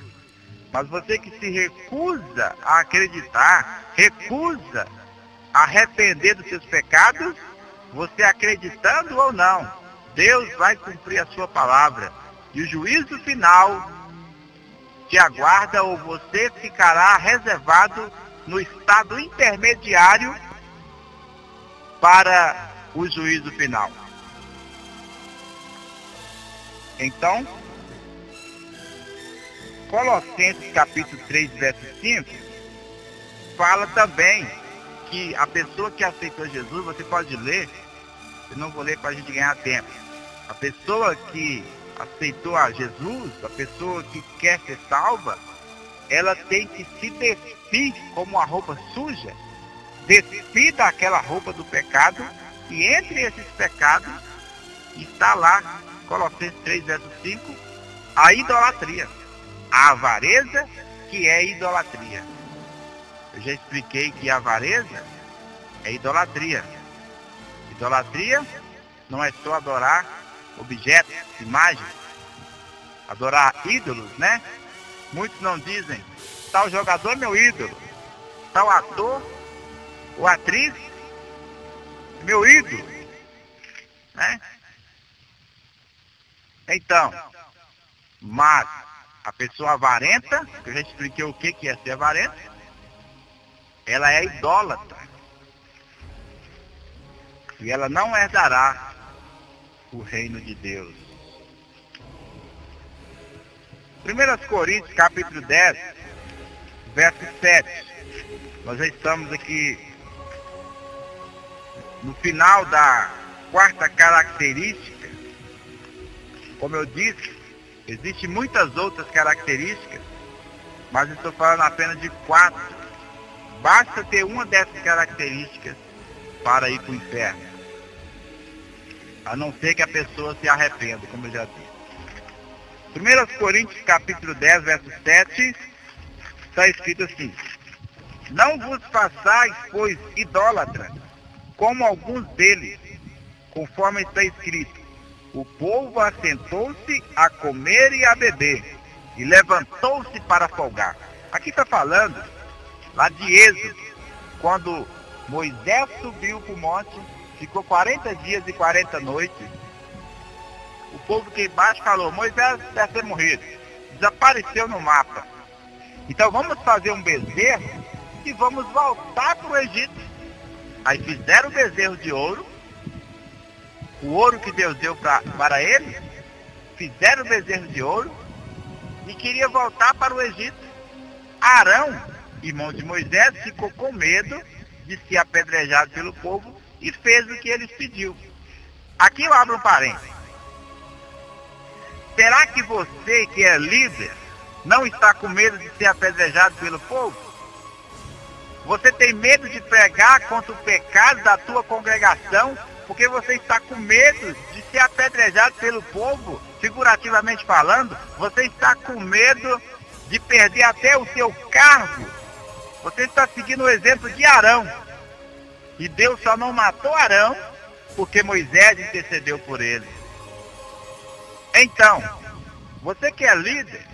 Mas você que se recusa a acreditar, recusa a arrepender dos seus pecados, você acreditando ou não, Deus vai cumprir a sua palavra. E o juízo final te aguarda, ou você ficará reservado no estado intermediário para o juízo final. Então, Colossenses capítulo 3, verso 5, fala também que a pessoa que aceitou Jesus, você pode ler, eu não vou ler para a gente ganhar tempo. A pessoa que aceitou a Jesus, a pessoa que quer ser salva, ela tem que se despir como a roupa suja, despir daquela roupa do pecado, e entre esses pecados está lá, Colossenses 3, verso 5, a idolatria, a avareza, que é idolatria. Eu já expliquei que a avareza é idolatria. Idolatria não é só adorar objetos, imagens, adorar ídolos, né? Muitos não dizem, tal jogador é meu ídolo, tal ator ou atriz é meu ídolo, né? Então, mas a pessoa avarenta, que eu já expliquei o que é ser avarenta, ela é idólatra. E ela não herdará o reino de Deus. 1 Coríntios capítulo 10, verso 7. Nós já estamos aqui no final da quarta característica. Como eu disse, existem muitas outras características, mas estou falando apenas de 4 basta ter uma dessas características para ir para o inferno. A não ser que a pessoa se arrependa, como eu já disse. 1 Coríntios capítulo 10, verso 7, está escrito assim: não vos façais, pois, idólatras, como alguns deles, conforme está escrito: o povo assentou-se a comer e a beber, e levantou-se para folgar. Aqui está falando, lá de Êxodo, quando Moisés subiu para o monte, ficou 40 dias e 40 noites, o povo que embaixo falou: Moisés deve ter morrido, desapareceu no mapa. Então vamos fazer um bezerro e vamos voltar para o Egito. Aí fizeram o bezerro de ouro, o ouro que Deus deu para eles, fizeram o bezerro de ouro e queria voltar para o Egito. Arão, irmão de Moisés, ficou com medo de ser apedrejado pelo povo e fez o que eles pediu. Aqui eu abro um parênteses. Será que você, que é líder, não está com medo de ser apedrejado pelo povo? Você tem medo de pregar contra o pecado da tua congregação, porque você está com medo de ser apedrejado pelo povo, figurativamente falando? Você está com medo de perder até o seu cargo? Você está seguindo o exemplo de Arão. E Deus só não matou Arão porque Moisés intercedeu por ele. Então, você que é líder,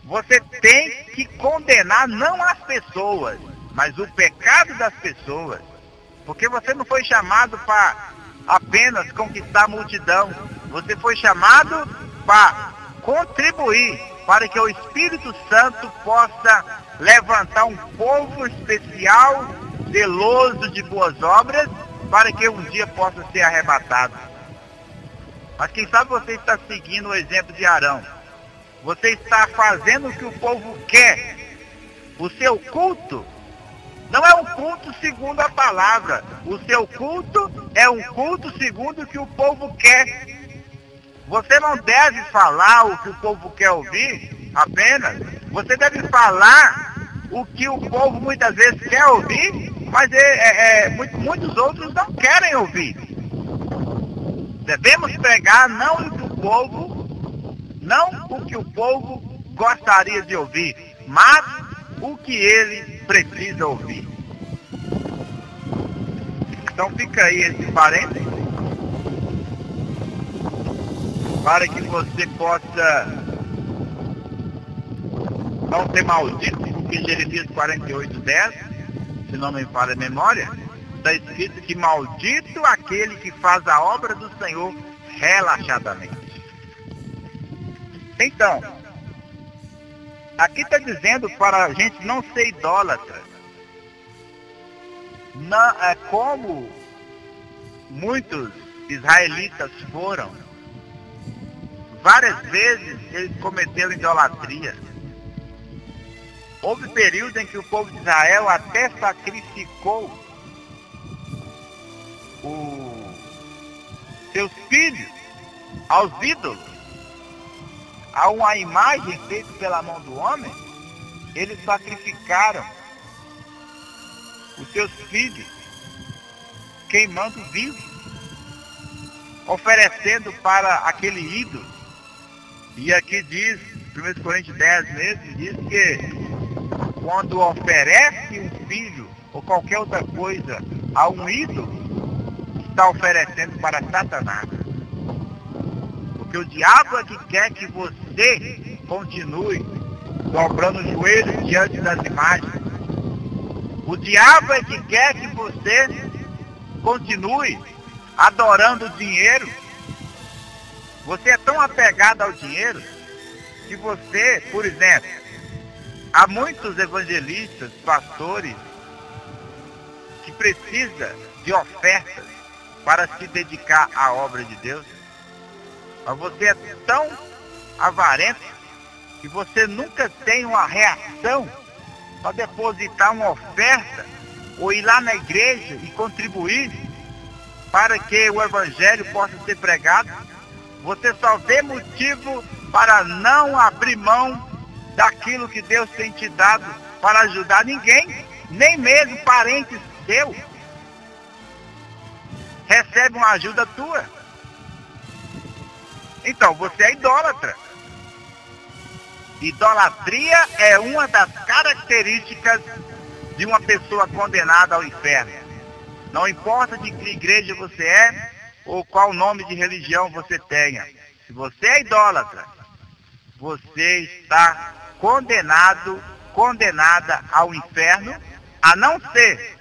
você tem que condenar não as pessoas, mas o pecado das pessoas. Porque você não foi chamado para apenas conquistar a multidão. Você foi chamado para contribuir para que o Espírito Santo possa levantar um povo especial, zeloso de boas obras, para que um dia possa ser arrebatado. Mas quem sabe você está seguindo o exemplo de Arão. Você está fazendo o que o povo quer. O seu culto não é um culto segundo a palavra. O seu culto é um culto segundo o que o povo quer. Você não deve falar o que o povo quer ouvir apenas. Você deve falar o que o povo muitas vezes quer ouvir, mas muitos outros não querem ouvir. Devemos pregar não o que o povo gostaria de ouvir, mas o que ele precisa ouvir. Então fica aí esse parênteses, para que você possa não ser maldito, porque Jeremias 48:10, se não me falha a memória, está escrito que maldito aquele que faz a obra do Senhor relaxadamente. Então, aqui está dizendo para a gente não ser idólatra. Não, é como muitos israelitas foram. Várias vezes eles cometeram idolatria. Houve período em que o povo de Israel até sacrificou seus filhos aos ídolos. A uma imagem feita pela mão do homem, eles sacrificaram os seus filhos, queimando vivos, oferecendo para aquele ídolo. E aqui diz, 1 Coríntios 10 mesmo, diz que quando oferece um filho ou qualquer outra coisa a um ídolo, está oferecendo para Satanás. Porque o diabo é que quer que você continue dobrando o joelho diante das imagens. O diabo é que quer que você continue adorando o dinheiro. Você é tão apegado ao dinheiro que você, por exemplo, há muitos evangelistas, pastores, que precisam de ofertas para se dedicar à obra de Deus. Mas você é tão avarento que você nunca tem uma reação para depositar uma oferta ou ir lá na igreja e contribuir para que o evangelho possa ser pregado. Você só vê motivo para não abrir mão daquilo que Deus tem te dado para ajudar ninguém. nem mesmo parentes teus recebem uma ajuda tua. Então você é idólatra. Idolatria é uma das características de uma pessoa condenada ao inferno. Não importa de que igreja você é ou qual nome de religião você tenha. Se você é idólatra, você está condenada ao inferno, a não ser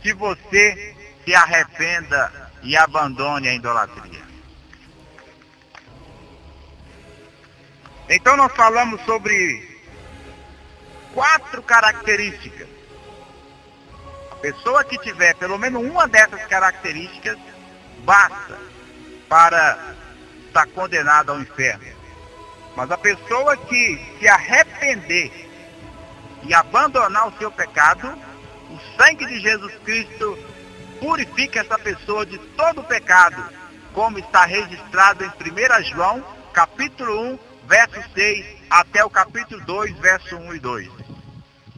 que você se arrependa e abandone a idolatria. Então nós falamos sobre 4 características. A pessoa que tiver pelo menos uma dessas características, basta para estar condenada ao inferno. Mas a pessoa que se arrepender e abandonar o seu pecado, o sangue de Jesus Cristo purifica essa pessoa de todo o pecado, como está registrado em 1 João, capítulo 1, verso 6, até o capítulo 2, verso 1 e 2.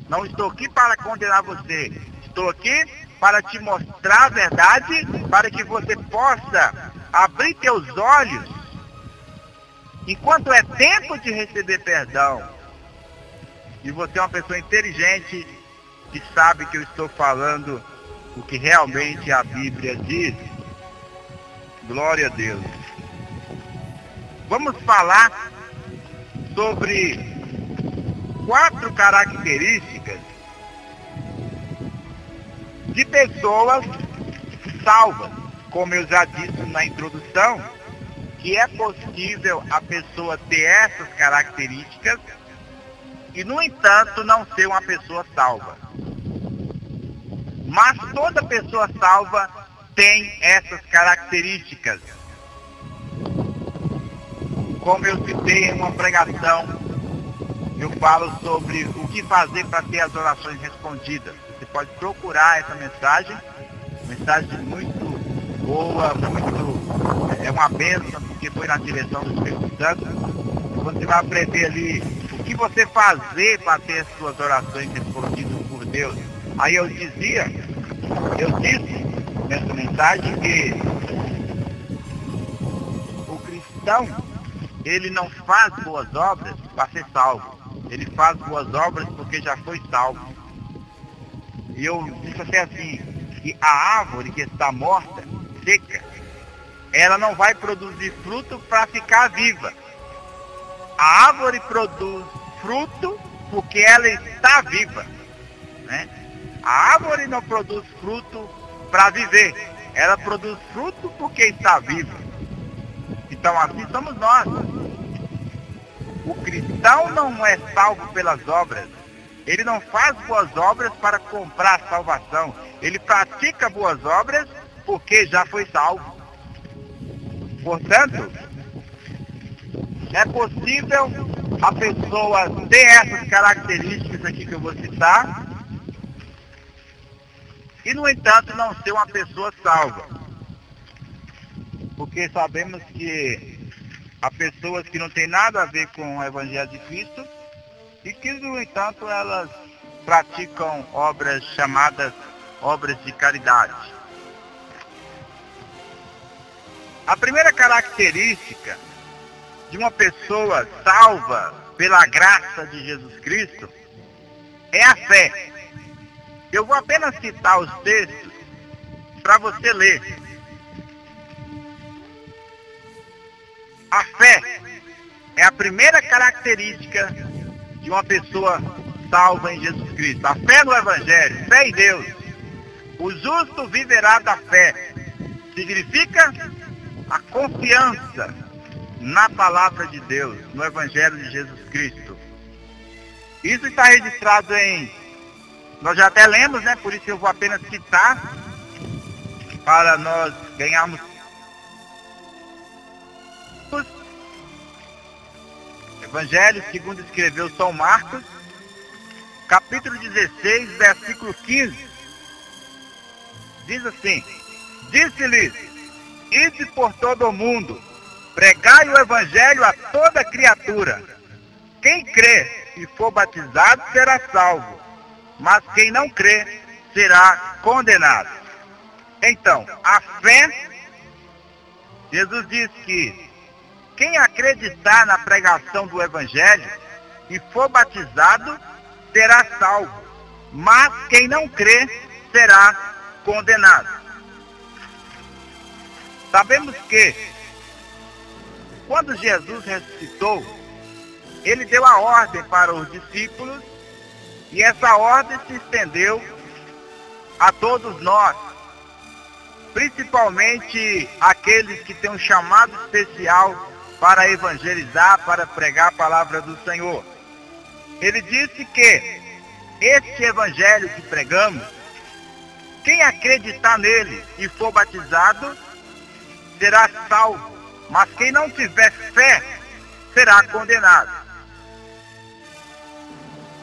Não estou aqui para condenar você, estou aqui para te mostrar a verdade, para que você possa abrir teus olhos, enquanto é tempo de receber perdão. E você é uma pessoa inteligente, que sabe que eu estou falando o que realmente a Bíblia diz. Glória a Deus. Vamos falar sobre 4 características de pessoas salvas. Como eu já disse na introdução, que é possível a pessoa ter essas características e, no entanto, não ser uma pessoa salva. Mas toda pessoa salva tem essas características. Como eu citei em uma pregação, eu falo sobre o que fazer para ter as orações respondidas. Você pode procurar essa mensagem muito boa, é uma bênção, porque foi na direção do Espírito Santo. Você vai aprender ali o que você fazer para ter as suas orações respondidas por Deus. Aí eu disse nessa mensagem que o cristão, ele não faz boas obras para ser salvo. Ele faz boas obras porque já foi salvo. E eu disse até assim, que a árvore que está morta, seca, ela não vai produzir fruto para ficar viva. A árvore produz fruto porque ela está viva, né? A árvore não produz fruto para viver. Ela produz fruto porque está viva. Então assim somos nós. O cristão não é salvo pelas obras. Ele não faz boas obras para comprar salvação. Ele pratica boas obras porque já foi salvo. Portanto, é possível a pessoa ter essas características aqui que eu vou citar e, no entanto, não ser uma pessoa salva. Porque sabemos que há pessoas que não têm nada a ver com o Evangelho de Cristo e que, no entanto, elas praticam obras chamadas obras de caridade. A primeira característica de uma pessoa salva pela graça de Jesus Cristo é a fé. Eu vou apenas citar os textos para você ler. A fé é a primeira característica de uma pessoa salva em Jesus Cristo. A fé no Evangelho, fé em Deus. O justo viverá da fé. Significa a confiança na palavra de Deus, no Evangelho de Jesus Cristo. Isso está registrado nós já até lemos, né? Por isso eu vou apenas citar, para nós ganharmos. Evangelho segundo escreveu São Marcos, capítulo 16, versículo 15. Diz assim: disse-lhes, ide por todo o mundo, pregai o Evangelho a toda criatura. Quem crê e for batizado será salvo, mas quem não crê será condenado. Então, a fé, Jesus diz que quem acreditar na pregação do Evangelho e for batizado será salvo, mas quem não crê será condenado. Sabemos que quando Jesus ressuscitou, ele deu a ordem para os discípulos e essa ordem se estendeu a todos nós, principalmente aqueles que têm um chamado especial para evangelizar, para pregar a palavra do Senhor. Ele disse que este evangelho que pregamos, quem acreditar nele e for batizado, será salvo, mas quem não tiver fé, será condenado.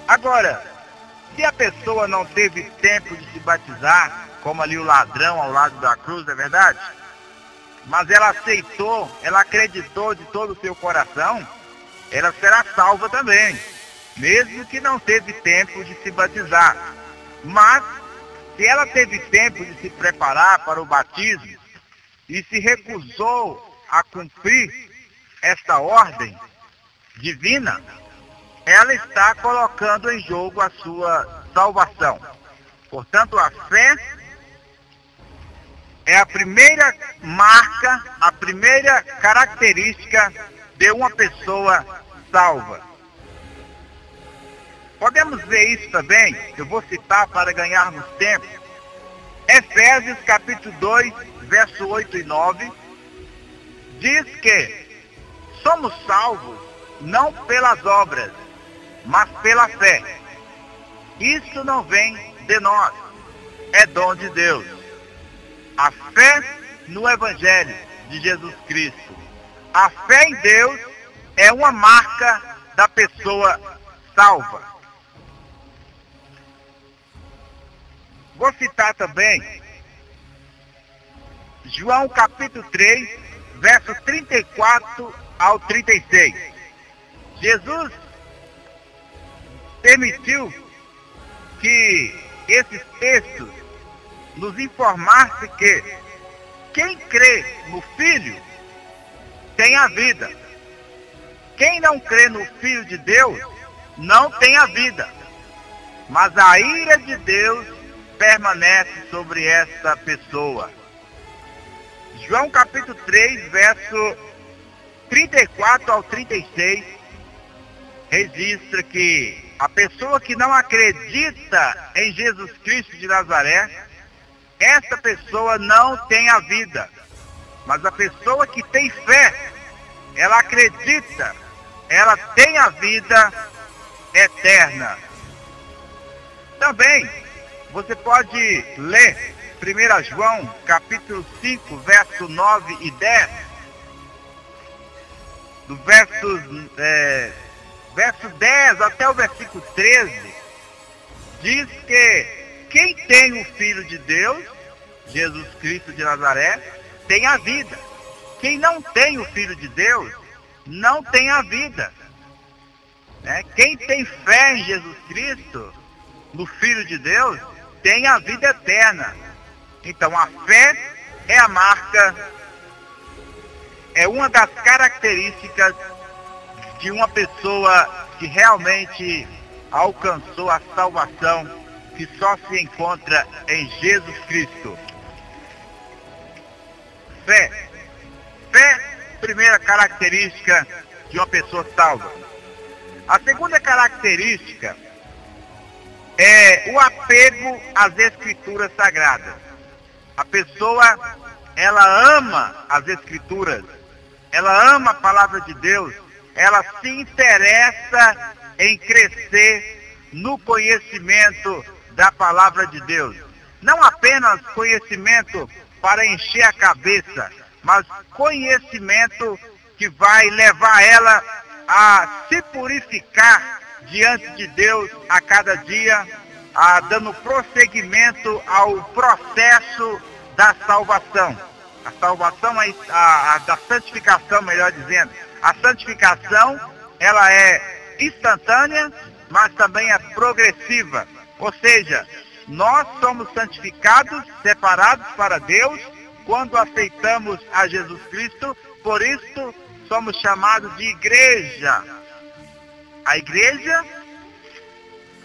Agora, se a pessoa não teve tempo de se batizar, como ali o ladrão ao lado da cruz, é verdade? Mas ela aceitou, ela acreditou de todo o seu coração, ela será salva também, mesmo que não teve tempo de se batizar. Mas, se ela teve tempo de se preparar para o batismo e se recusou a cumprir esta ordem divina, ela está colocando em jogo a sua salvação. Portanto, a fé é a primeira marca, a primeira característica de uma pessoa salva. Podemos ver isso também, eu vou citar para ganharmos tempo. Efésios capítulo 2, verso 8 e 9, diz que somos salvos não pelas obras, mas pela fé. Isso não vem de nós, é dom de Deus. A fé no Evangelho de Jesus Cristo. A fé em Deus é uma marca da pessoa salva. Vou citar também João capítulo 3, verso 34 ao 36. Jesus permitiu que esses textos nos informassem que quem crê no Filho tem a vida. Quem não crê no Filho de Deus não tem a vida. Mas a ira de Deus permanece sobre essa pessoa. João capítulo 3, verso 34 ao 36, registra que a pessoa que não acredita em Jesus Cristo de Nazaré, essa pessoa não tem a vida. Mas a pessoa que tem fé, ela acredita, ela tem a vida eterna. Também, você pode ler 1 João, capítulo 5, verso 9 e 10, do verso 10 até o versículo 13, diz que quem tem o Filho de Deus, Jesus Cristo de Nazaré, tem a vida. Quem não tem o Filho de Deus, não tem a vida. Quem tem fé em Jesus Cristo, no Filho de Deus, tem a vida eterna. Então a fé é a marca, é uma das características de uma pessoa que realmente alcançou a salvação, que só se encontra em Jesus Cristo. Fé. Fé, primeira característica de uma pessoa salva. A segunda característica é o apego às Escrituras Sagradas. A pessoa, ela ama as Escrituras, ela ama a Palavra de Deus, ela se interessa em crescer no conhecimento da Palavra de Deus. Não apenas conhecimento para encher a cabeça, mas conhecimento que vai levar ela a se purificar diante de Deus a cada dia, dando prosseguimento ao processo da salvação. A salvação, da santificação, melhor dizendo. A santificação, ela é instantânea, mas também é progressiva. Ou seja, nós somos santificados, separados para Deus, quando aceitamos a Jesus Cristo. Por isso, somos chamados de igreja. A igreja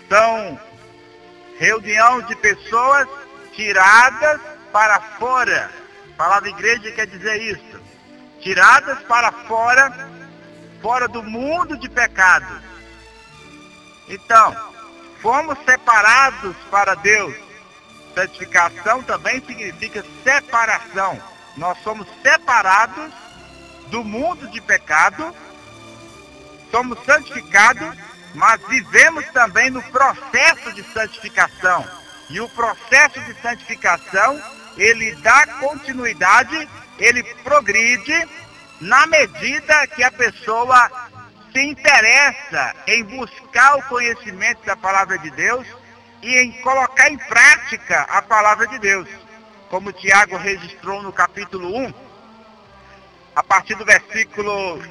são reunião de pessoas tiradas para fora. A palavra igreja quer dizer isso. Tiradas para fora, fora do mundo de pecado. Então, fomos separados para Deus. Santificação também significa separação. Nós somos separados do mundo de pecado, somos santificados, mas vivemos também no processo de santificação. E o processo de santificação, ele dá continuidade, ele progride na medida que a pessoa se interessa em buscar o conhecimento da palavra de Deus e em colocar em prática a palavra de Deus. Como Tiago registrou no capítulo 1, a partir do versículo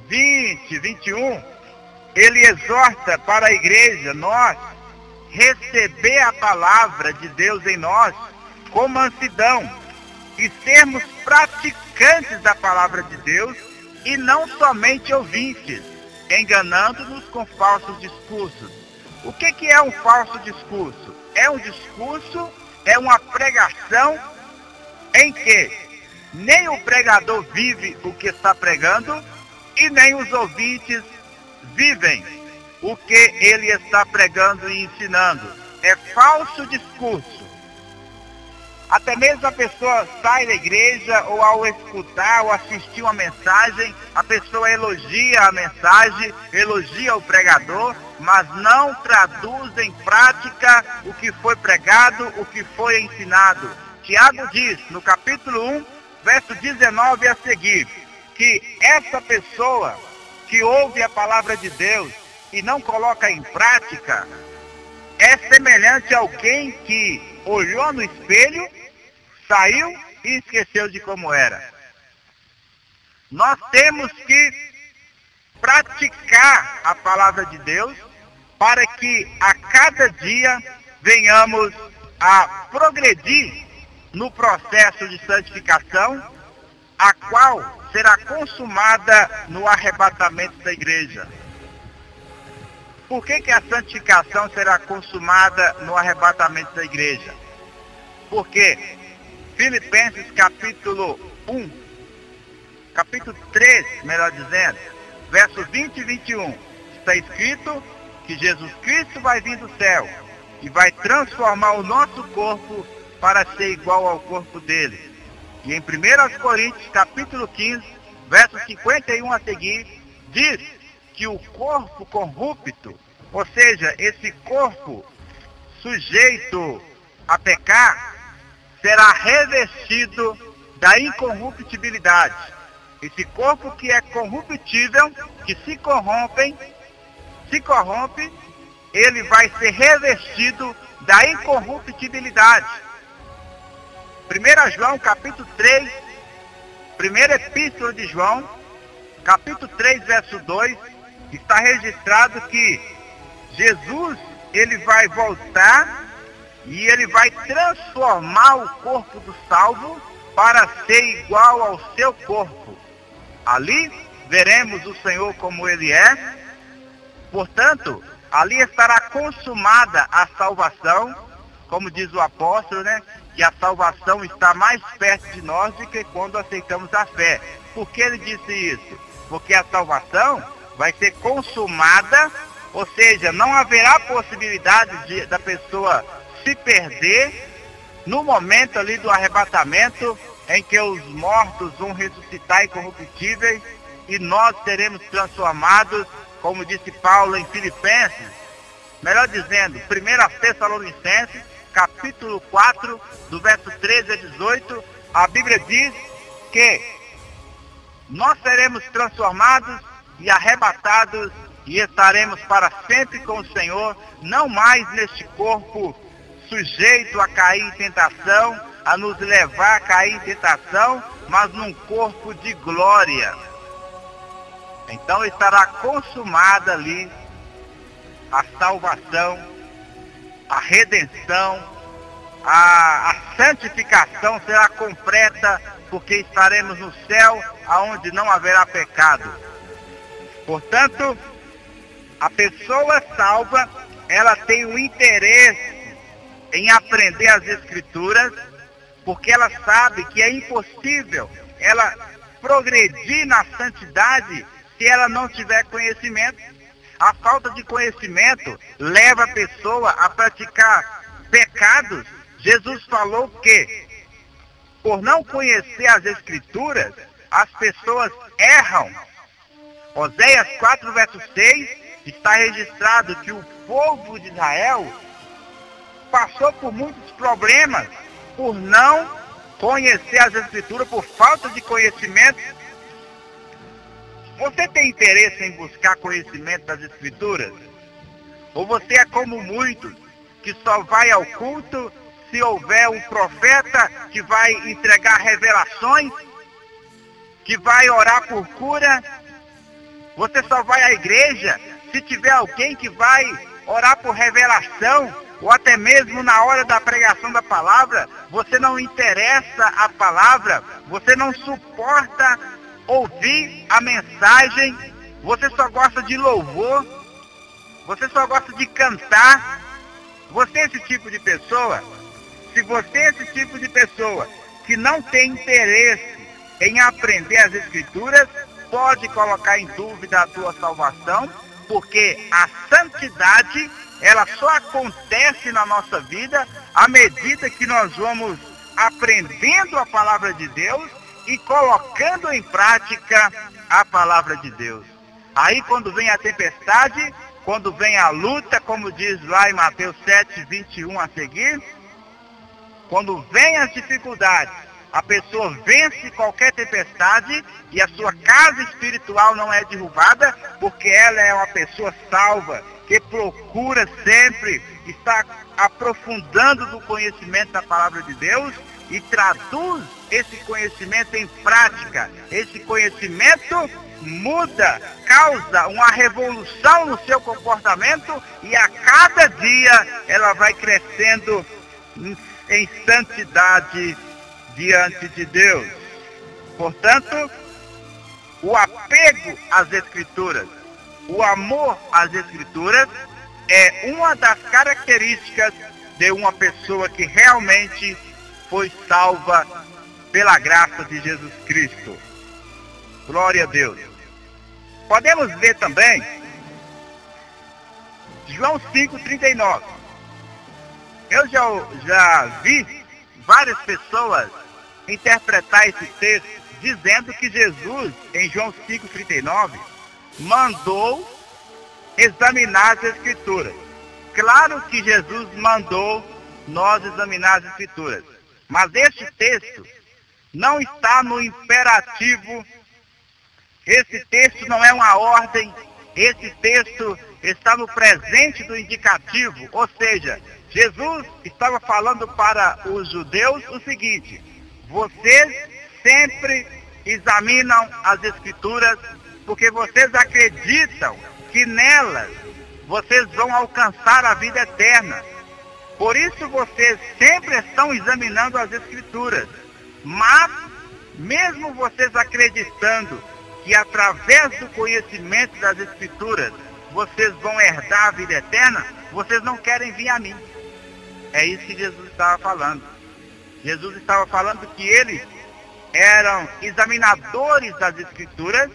20, 21, ele exorta para a igreja, nós, receber a palavra de Deus em nós com mansidão e sermos praticantes da palavra de Deus e não somente ouvintes, enganando-nos com falsos discursos. O que é um falso discurso? É um discurso, é uma pregação em que nem o pregador vive o que está pregando e nem os ouvintes vivem o que ele está pregando e ensinando. É falso discurso. Até mesmo a pessoa sai da igreja ou ao escutar ou assistir uma mensagem, a pessoa elogia a mensagem, elogia o pregador, mas não traduz em prática o que foi pregado, o que foi ensinado. Tiago diz, no capítulo 1, verso 19 a seguir, que essa pessoa que ouve a palavra de Deus e não coloca em prática, é semelhante a alguém que olhou no espelho, saiu e esqueceu de como era. Nós temos que praticar a palavra de Deus para que a cada dia venhamos a progredir no processo de santificação, a qual será consumada no arrebatamento da igreja. Por que a santificação será consumada no arrebatamento da igreja? Porque Filipenses capítulo 3, melhor dizendo, versos 20 e 21, está escrito que Jesus Cristo vai vir do céu e vai transformar o nosso corpo para ser igual ao corpo dele. E em 1 Coríntios capítulo 15, verso 51 a seguir, diz que o corpo corrupto, ou seja, esse corpo sujeito a pecar, será revestido da incorruptibilidade. Esse corpo que é corruptível, que se corrompe, ele vai ser revestido da incorruptibilidade. 1 João capítulo 3, primeira epístola de João, capítulo 3, verso 2, está registrado que Jesus, ele vai voltar e ele vai transformar o corpo do salvo para ser igual ao seu corpo. Ali veremos o Senhor como ele é. Portanto, ali estará consumada a salvação, como diz o apóstolo, que a salvação está mais perto de nós do que quando aceitamos a fé. Por que ele disse isso? Porque a salvação vai ser consumada, ou seja, não haverá possibilidade da pessoa se perder no momento ali do arrebatamento, em que os mortos vão ressuscitar incorruptíveis e nós seremos transformados, como disse Paulo em Filipenses, melhor dizendo, 1 Tessalonicenses, capítulo 4, do verso 13 a 18, a Bíblia diz que nós seremos transformados e arrebatados e estaremos para sempre com o Senhor, não mais neste corpo sujeito a cair em tentação, a nos levar a cair em tentação, mas num corpo de glória. Então estará consumada ali a salvação, a redenção, a santificação será completa, porque estaremos no céu, aonde não haverá pecado. Portanto, a pessoa salva, ela tem o interesse em aprender as Escrituras, porque ela sabe que é impossível ela progredir na santidade se ela não tiver conhecimento. A falta de conhecimento leva a pessoa a praticar pecados. Jesus falou que, por não conhecer as Escrituras, as pessoas erram. Oséias 4, verso 6, está registrado que o povo de Israel passou por muitos problemas por não conhecer as Escrituras, por falta de conhecimento. Você tem interesse em buscar conhecimento das Escrituras? Ou você é como muitos, que só vai ao culto se houver um profeta que vai entregar revelações, que vai orar por cura? Você só vai à igreja se tiver alguém que vai orar por revelação, ou até mesmo na hora da pregação da palavra. Você não interessa a palavra, você não suporta ouvir a mensagem, você só gosta de louvor, você só gosta de cantar. Você é esse tipo de pessoa? Se você é esse tipo de pessoa que não tem interesse em aprender as Escrituras, pode colocar em dúvida a tua salvação, porque a santidade, ela só acontece na nossa vida à medida que nós vamos aprendendo a palavra de Deus e colocando em prática a palavra de Deus. Aí quando vem a tempestade, quando vem a luta, como diz lá em Mateus 7, 21 a seguir, quando vem as dificuldades, a pessoa vence qualquer tempestade e a sua casa espiritual não é derrubada, porque ela é uma pessoa salva, que procura sempre estar aprofundando do conhecimento da palavra de Deus e traduz esse conhecimento em prática. Esse conhecimento muda, causa uma revolução no seu comportamento e a cada dia ela vai crescendo em santidade diante de Deus. Portanto, o apego às Escrituras, o amor às Escrituras é uma das características de uma pessoa que realmente foi salva pela graça de Jesus Cristo. Glória a Deus. Podemos ver também João 5,39. Eu já vi várias pessoas interpretar esse texto dizendo que Jesus, em João 5,39, mandou examinar as Escrituras. Claro que Jesus mandou nós examinar as Escrituras, mas este texto não está no imperativo, esse texto não é uma ordem, esse texto está no presente do indicativo, ou seja, Jesus estava falando para os judeus o seguinte: vocês sempre examinam as Escrituras porque vocês acreditam que nelas vocês vão alcançar a vida eterna. Por isso vocês sempre estão examinando as Escrituras. Mas, mesmo vocês acreditando que através do conhecimento das Escrituras vocês vão herdar a vida eterna, vocês não querem vir a mim. É isso que Jesus estava falando. Jesus estava falando que eles eram examinadores das Escrituras,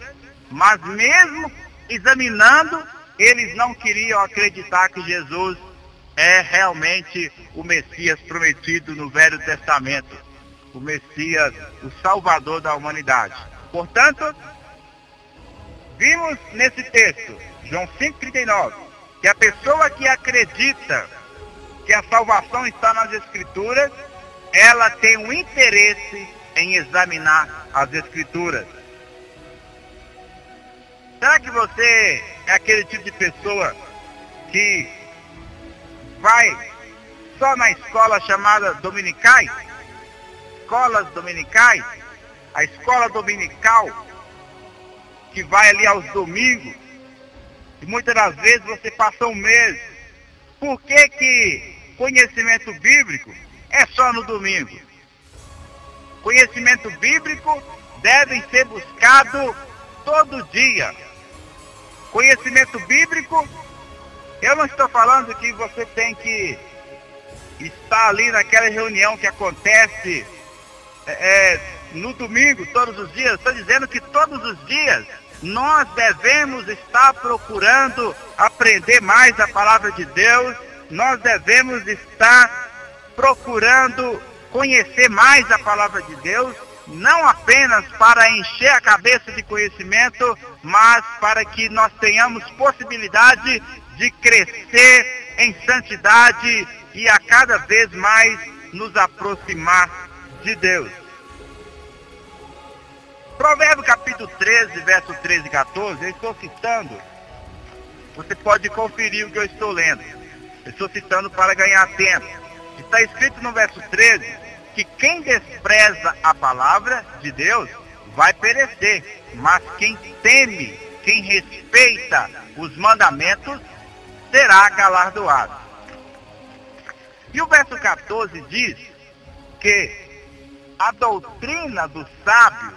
mas mesmo examinando, eles não queriam acreditar que Jesus é realmente o Messias prometido no Velho Testamento, o Messias, o Salvador da humanidade. Portanto, vimos nesse texto, João 5,39, que a pessoa que acredita que a salvação está nas Escrituras, ela tem um interesse em examinar as Escrituras. Será que você é aquele tipo de pessoa que vai só na escola chamada dominicais? Escolas dominicais? A escola dominical que vai ali aos domingos, e muitas das vezes você passa um mês. Por que conhecimento bíblico é só no domingo. Conhecimento bíblico deve ser buscado todo dia. Conhecimento bíblico, eu não estou falando que você tem que estar ali naquela reunião que acontece no domingo, todos os dias. Estou dizendo que todos os dias nós devemos estar procurando aprender mais a palavra de Deus. Nós devemos estar procurando conhecer mais a palavra de Deus, não apenas para encher a cabeça de conhecimento, mas para que nós tenhamos possibilidade de crescer em santidade e a cada vez mais nos aproximar de Deus. Provérbio capítulo 13, verso 13 e 14, eu estou citando, você pode conferir o que eu estou lendo. Eu estou citando para ganhar tempo. Está escrito no verso 13 que quem despreza a palavra de Deus vai perecer, mas quem teme, quem respeita os mandamentos, será galardoado. E o verso 14 diz que a doutrina do sábio,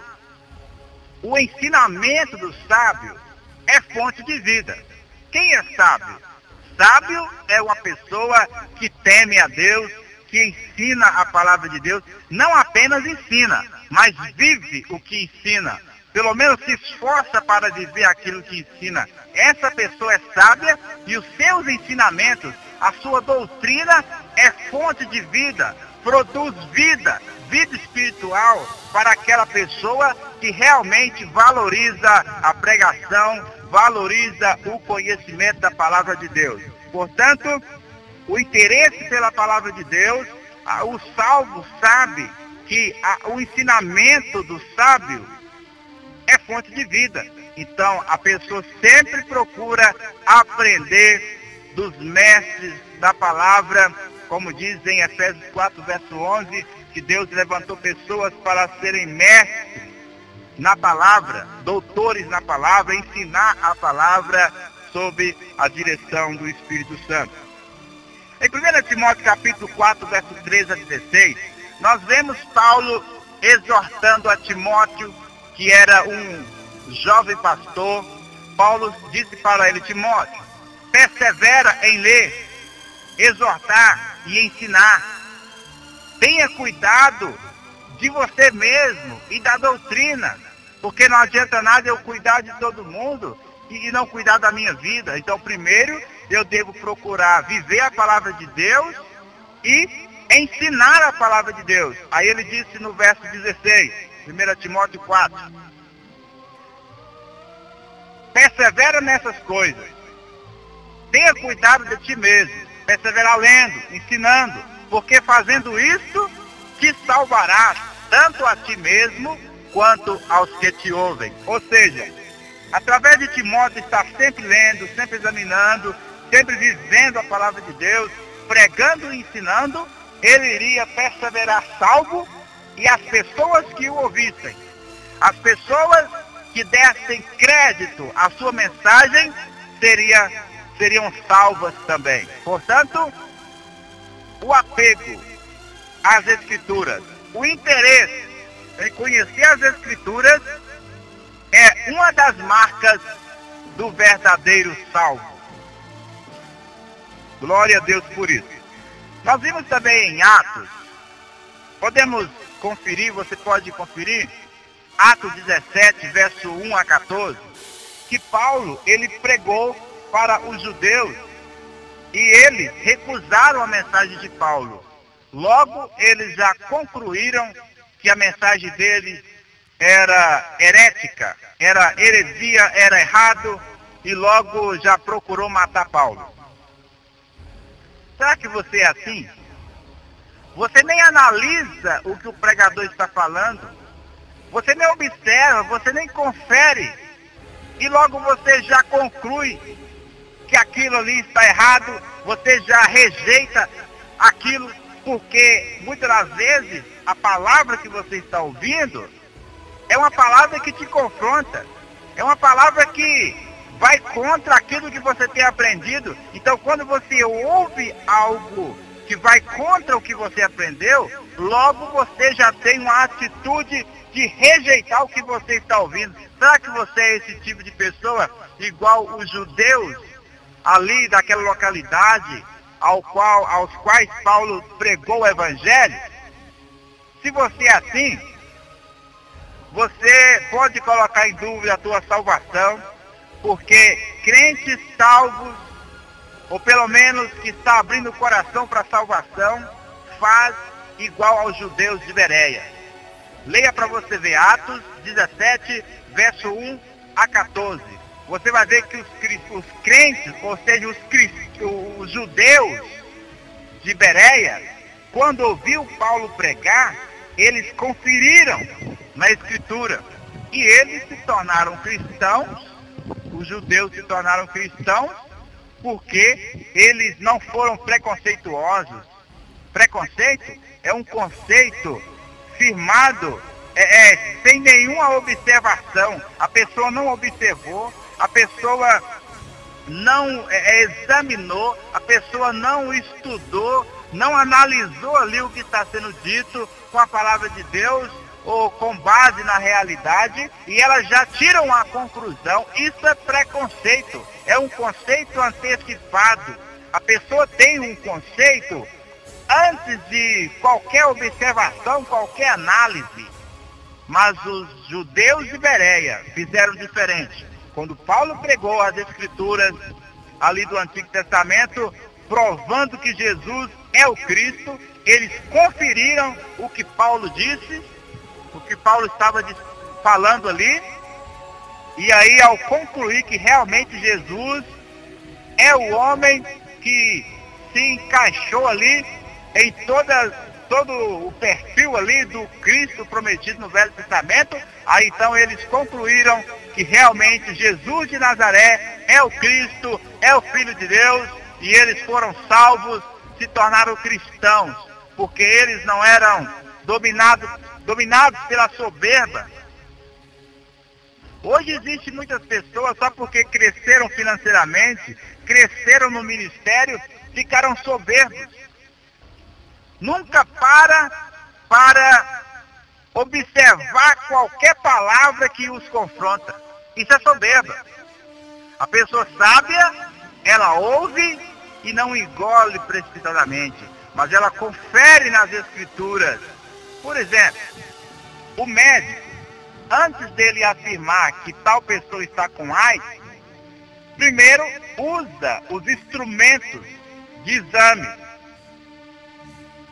o ensinamento do sábio é fonte de vida. Quem é sábio? Sábio é uma pessoa que teme a Deus, que ensina a palavra de Deus, não apenas ensina, mas vive o que ensina. Pelo menos se esforça para viver aquilo que ensina. Essa pessoa é sábia e os seus ensinamentos, a sua doutrina é fonte de vida, produz vida, vida espiritual para aquela pessoa que realmente valoriza a pregação, valoriza o conhecimento da palavra de Deus. Portanto, o interesse pela palavra de Deus, o salvo sabe que o ensinamento do sábio é fonte de vida. Então, a pessoa sempre procura aprender dos mestres da palavra, como diz em Efésios 4, verso 11, que Deus levantou pessoas para serem mestres na palavra, doutores na palavra, ensinar a palavra sob a direção do Espírito Santo. Em 1 Timóteo capítulo 4, verso 13 a 16, nós vemos Paulo exortando a Timóteo, que era um jovem pastor. Paulo disse para ele: Timóteo, persevera em ler, exortar e ensinar. Tenha cuidado de você mesmo e da doutrina, porque não adianta nada eu cuidar de todo mundo e não cuidar da minha vida. Então, primeiro, eu devo procurar viver a palavra de Deus e ensinar a palavra de Deus. Aí ele disse no verso 16, 1 Timóteo 4, persevera nessas coisas, tenha cuidado de ti mesmo, persevera lendo, ensinando, porque fazendo isso, te salvarás, tanto a ti mesmo, quanto aos que te ouvem. Ou seja, através de Timóteo estar sempre lendo, sempre examinando, sempre vivendo a palavra de Deus, pregando e ensinando, ele iria perseverar salvo, e as pessoas que o ouvissem, as que dessem crédito à sua mensagem, seriam salvas também. Portanto, o apego às Escrituras, o interesse em conhecer as Escrituras é uma das marcas do verdadeiro salvo. Glória a Deus por isso. Nós vimos também em Atos, podemos conferir, você pode conferir, Atos 17, verso 1 a 14, que Paulo, ele pregou para os judeus e eles recusaram a mensagem de Paulo. Logo, eles já concluíram que a mensagem deles era herética, era heresia, era errado, e logo já procurou matar Paulo. Será que você é assim? Você nem analisa o que o pregador está falando, você nem observa, você nem confere, e logo você já conclui que aquilo ali está errado, você já rejeita aquilo, porque muitas das vezes a palavra que você está ouvindo é uma palavra que te confronta, é uma palavra que vai contra aquilo que você tem aprendido. Então, quando você ouve algo que vai contra o que você aprendeu, logo você já tem uma atitude de rejeitar o que você está ouvindo. Será que você é esse tipo de pessoa, igual os judeus ali daquela localidade, aos quais Paulo pregou o evangelho? Se você é assim, você pode colocar em dúvida a tua salvação, porque crentes salvos, ou pelo menos que está abrindo o coração para a salvação, faz igual aos judeus de Bereia. Leia para você ver Atos 17, verso 1 a 14. Você vai ver que os crentes, ou seja, os judeus de Bereia, quando ouviu Paulo pregar, eles conferiram na Escritura. E eles se tornaram cristãos, os judeus se tornaram cristãos, porque eles não foram preconceituosos. Preconceito é um conceito firmado sem nenhuma observação. A pessoa não observou, a pessoa não examinou, a pessoa não estudou, não analisou ali o que está sendo dito com a palavra de Deus ou com base na realidade, e ela já tira uma conclusão. Isso é preconceito, é um conceito antecipado. A pessoa tem um conceito antes de qualquer observação, qualquer análise. Mas os judeus de Bereia fizeram diferente. Quando Paulo pregou as Escrituras ali do Antigo Testamento, provando que Jesus é o Cristo, eles conferiram o que Paulo disse, o que Paulo estava falando ali, e aí ao concluir que realmente Jesus é o homem que se encaixou ali em todo o perfil ali do Cristo prometido no Velho Testamento, aí então eles concluíram que realmente Jesus de Nazaré é o Cristo, é o Filho de Deus, e eles foram salvos, se tornaram cristãos, porque eles não eram dominados pela soberba. Hoje existem muitas pessoas, só porque cresceram financeiramente, cresceram no ministério, ficaram soberbos. Nunca para observar qualquer palavra que os confronta. Isso é soberba. A pessoa sábia, ela ouve e não engole precipitadamente, mas ela confere nas Escrituras. Por exemplo, o médico, antes dele afirmar que tal pessoa está com AIDS, primeiro usa os instrumentos de exame.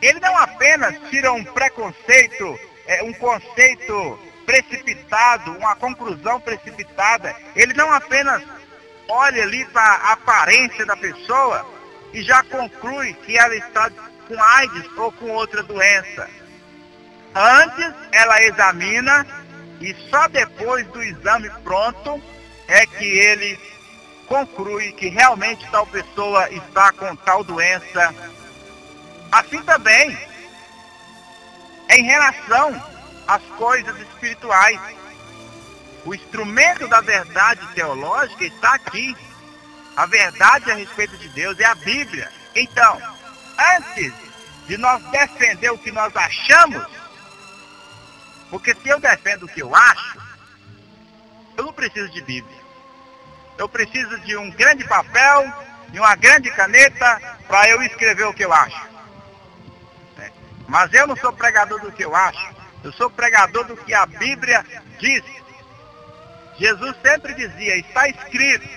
Ele não apenas tira um preconceito, um conceito precipitado, uma conclusão precipitada. Ele não apenas olha ali para a aparência da pessoa e já conclui que ela está com AIDS ou com outra doença. Antes ela examina, e só depois do exame pronto é que ele conclui que realmente tal pessoa está com tal doença. Assim também, em relação às coisas espirituais, o instrumento da verdade teológica está aqui. A verdade a respeito de Deus é a Bíblia. Então, antes de nós defender o que nós achamos, porque se eu defendo o que eu acho, eu não preciso de Bíblia. Eu preciso de um grande papel e uma grande caneta para eu escrever o que eu acho. Mas eu não sou pregador do que eu acho. Eu sou pregador do que a Bíblia diz. Jesus sempre dizia, está escrito.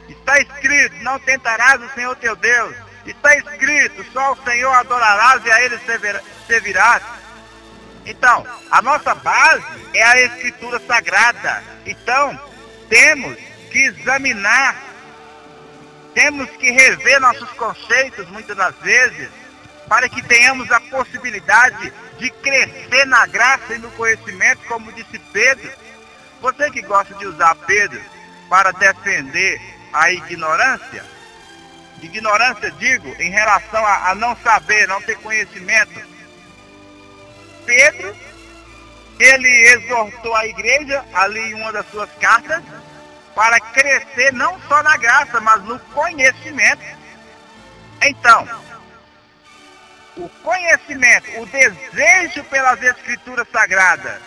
Está escrito, não tentarás o Senhor teu Deus. Está escrito, só o Senhor adorarás e a Ele servirás. Então, a nossa base é a Escritura Sagrada. Então, temos que examinar, temos que rever nossos conceitos muitas das vezes, para que tenhamos a possibilidade de crescer na graça e no conhecimento, como disse Pedro. Você que gosta de usar Pedro para defender a ignorância digo, em relação a não saber, não ter conhecimento, Pedro, ele exortou a igreja, ali em uma das suas cartas, para crescer não só na graça, mas no conhecimento. Então, o conhecimento, o desejo pelas Escrituras Sagradas.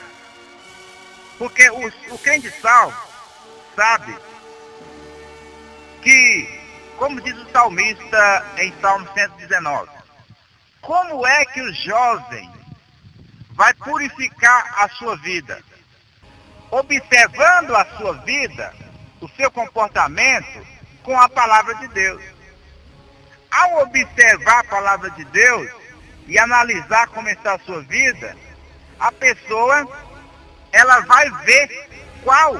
Porque o crente salvo sabe que, como diz o salmista em Salmo 119, como é que o jovem vai purificar a sua vida? Observando a sua vida, o seu comportamento com a palavra de Deus. Ao observar a palavra de Deus e analisar como está a sua vida, a pessoa, ela vai ver qual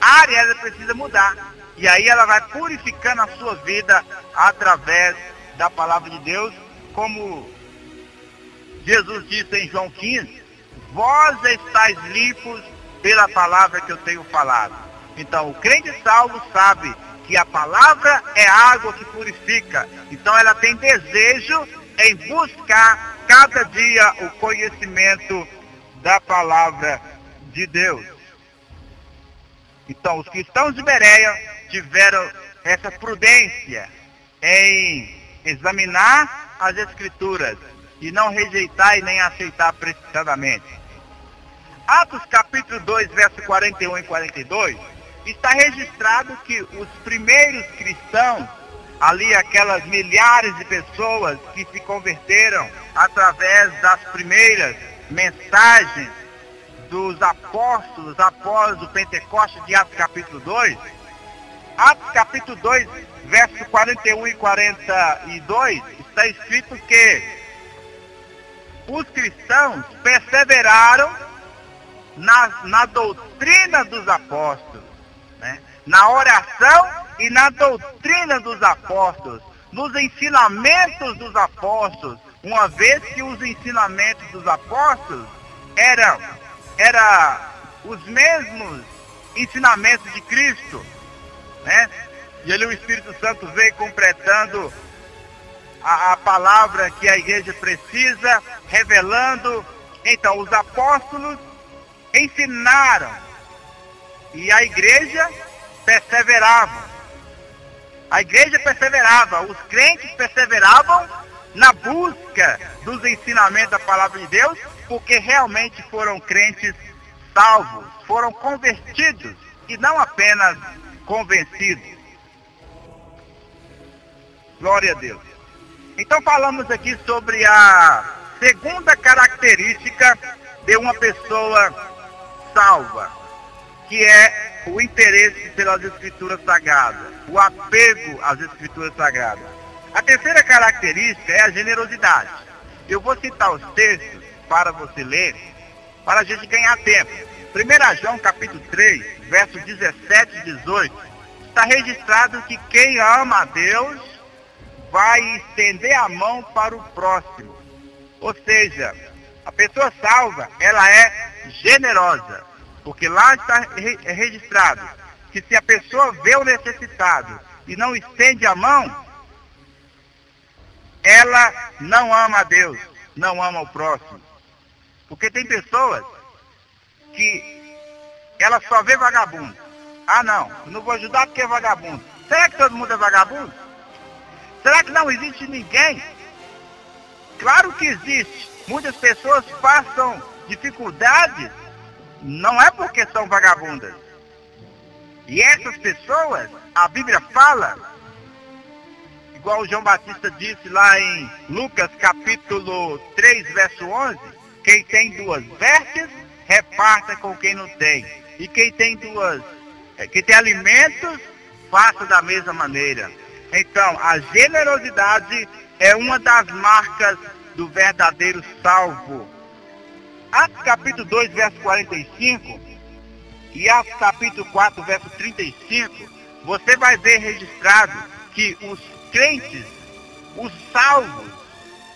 área ela precisa mudar. E aí ela vai purificando a sua vida através da palavra de Deus, como Jesus disse em João 15, vós estáis limpos pela palavra que eu tenho falado. Então o crente salvo sabe que a palavra é água que purifica. Então ela tem desejo em buscar cada dia o conhecimento da palavra de Deus. Então os cristãos de Bereia tiveram essa prudência em examinar as Escrituras e não rejeitar e nem aceitar precipitadamente. Atos capítulo 2, verso 41 e 42, está registrado que os primeiros cristãos, ali aquelas milhares de pessoas que se converteram através das primeiras mensagens dos apóstolos após o Pentecostes de Atos capítulo 2, Atos capítulo 2, verso 41 e 42, está escrito que os cristãos perseveraram na doutrina dos apóstolos, né? Na oração e na doutrina dos apóstolos, nos ensinamentos dos apóstolos, uma vez que os ensinamentos dos apóstolos eram os mesmos ensinamentos de Cristo, né? E ali o Espírito Santo veio completando a palavra que a igreja precisa, revelando. Então os apóstolos ensinaram e a igreja perseverava. A igreja perseverava, os crentes perseveravam na busca dos ensinamentos da palavra de Deus, porque realmente foram crentes salvos, foram convertidos e não apenas convencidos. Glória a Deus. Então falamos aqui sobre a segunda característica de uma pessoa salva, que é o interesse pelas Escrituras Sagradas, o apego às Escrituras Sagradas. A terceira característica é a generosidade. Eu vou citar os textos para você ler, para a gente ganhar tempo. 1 João capítulo 3, versos 17 e 18, está registrado que quem ama a Deus vai estender a mão para o próximo. Ou seja, a pessoa salva, ela é generosa. Porque lá está registrado que se a pessoa vê o necessitado e não estende a mão, ela não ama a Deus, não ama o próximo. Porque tem pessoas que ela só vê vagabundo. Ah não, eu não vou ajudar porque é vagabundo. Será que todo mundo é vagabundo? Será que não existe ninguém? Claro que existe. Muitas pessoas passam dificuldades, não é porque são vagabundas. E essas pessoas, a Bíblia fala, igual o João Batista disse lá em Lucas capítulo 3, verso 11, quem tem duas vestes, reparta com quem não tem. E quem tem alimentos, faça da mesma maneira. Então, a generosidade é uma das marcas do verdadeiro salvo. Atos capítulo 2, verso 45 e Atos capítulo 4, verso 35, você vai ver registrado que os crentes, os salvos,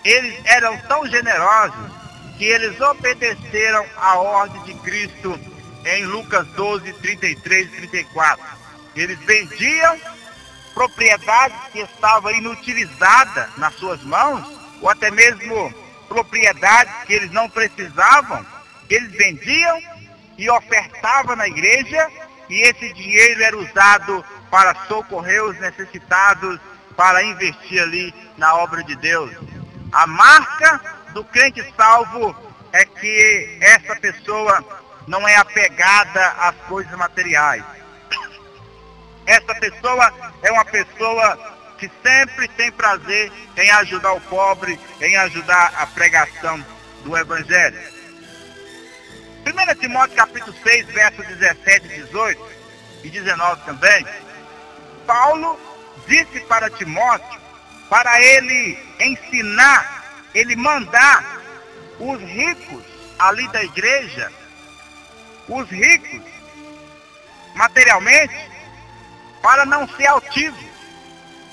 eles eram tão generosos que eles obedeceram à ordem de Cristo em Lucas 12, 33 e 34. Eles vendiam propriedades que estavam inutilizadas nas suas mãos, ou até mesmo propriedades que eles não precisavam, eles vendiam e ofertavam na igreja, e esse dinheiro era usado para socorrer os necessitados, para investir ali na obra de Deus. A marca do crente salvo é que essa pessoa não é apegada às coisas materiais. Essa pessoa é uma pessoa que sempre tem prazer em ajudar o pobre, em ajudar a pregação do Evangelho. 1 Timóteo capítulo 6, versos 17, 18 e 19 também, Paulo disse para Timóteo, para ele ensinar, ele mandar os ricos ali da igreja, os ricos materialmente, para não ser altivos,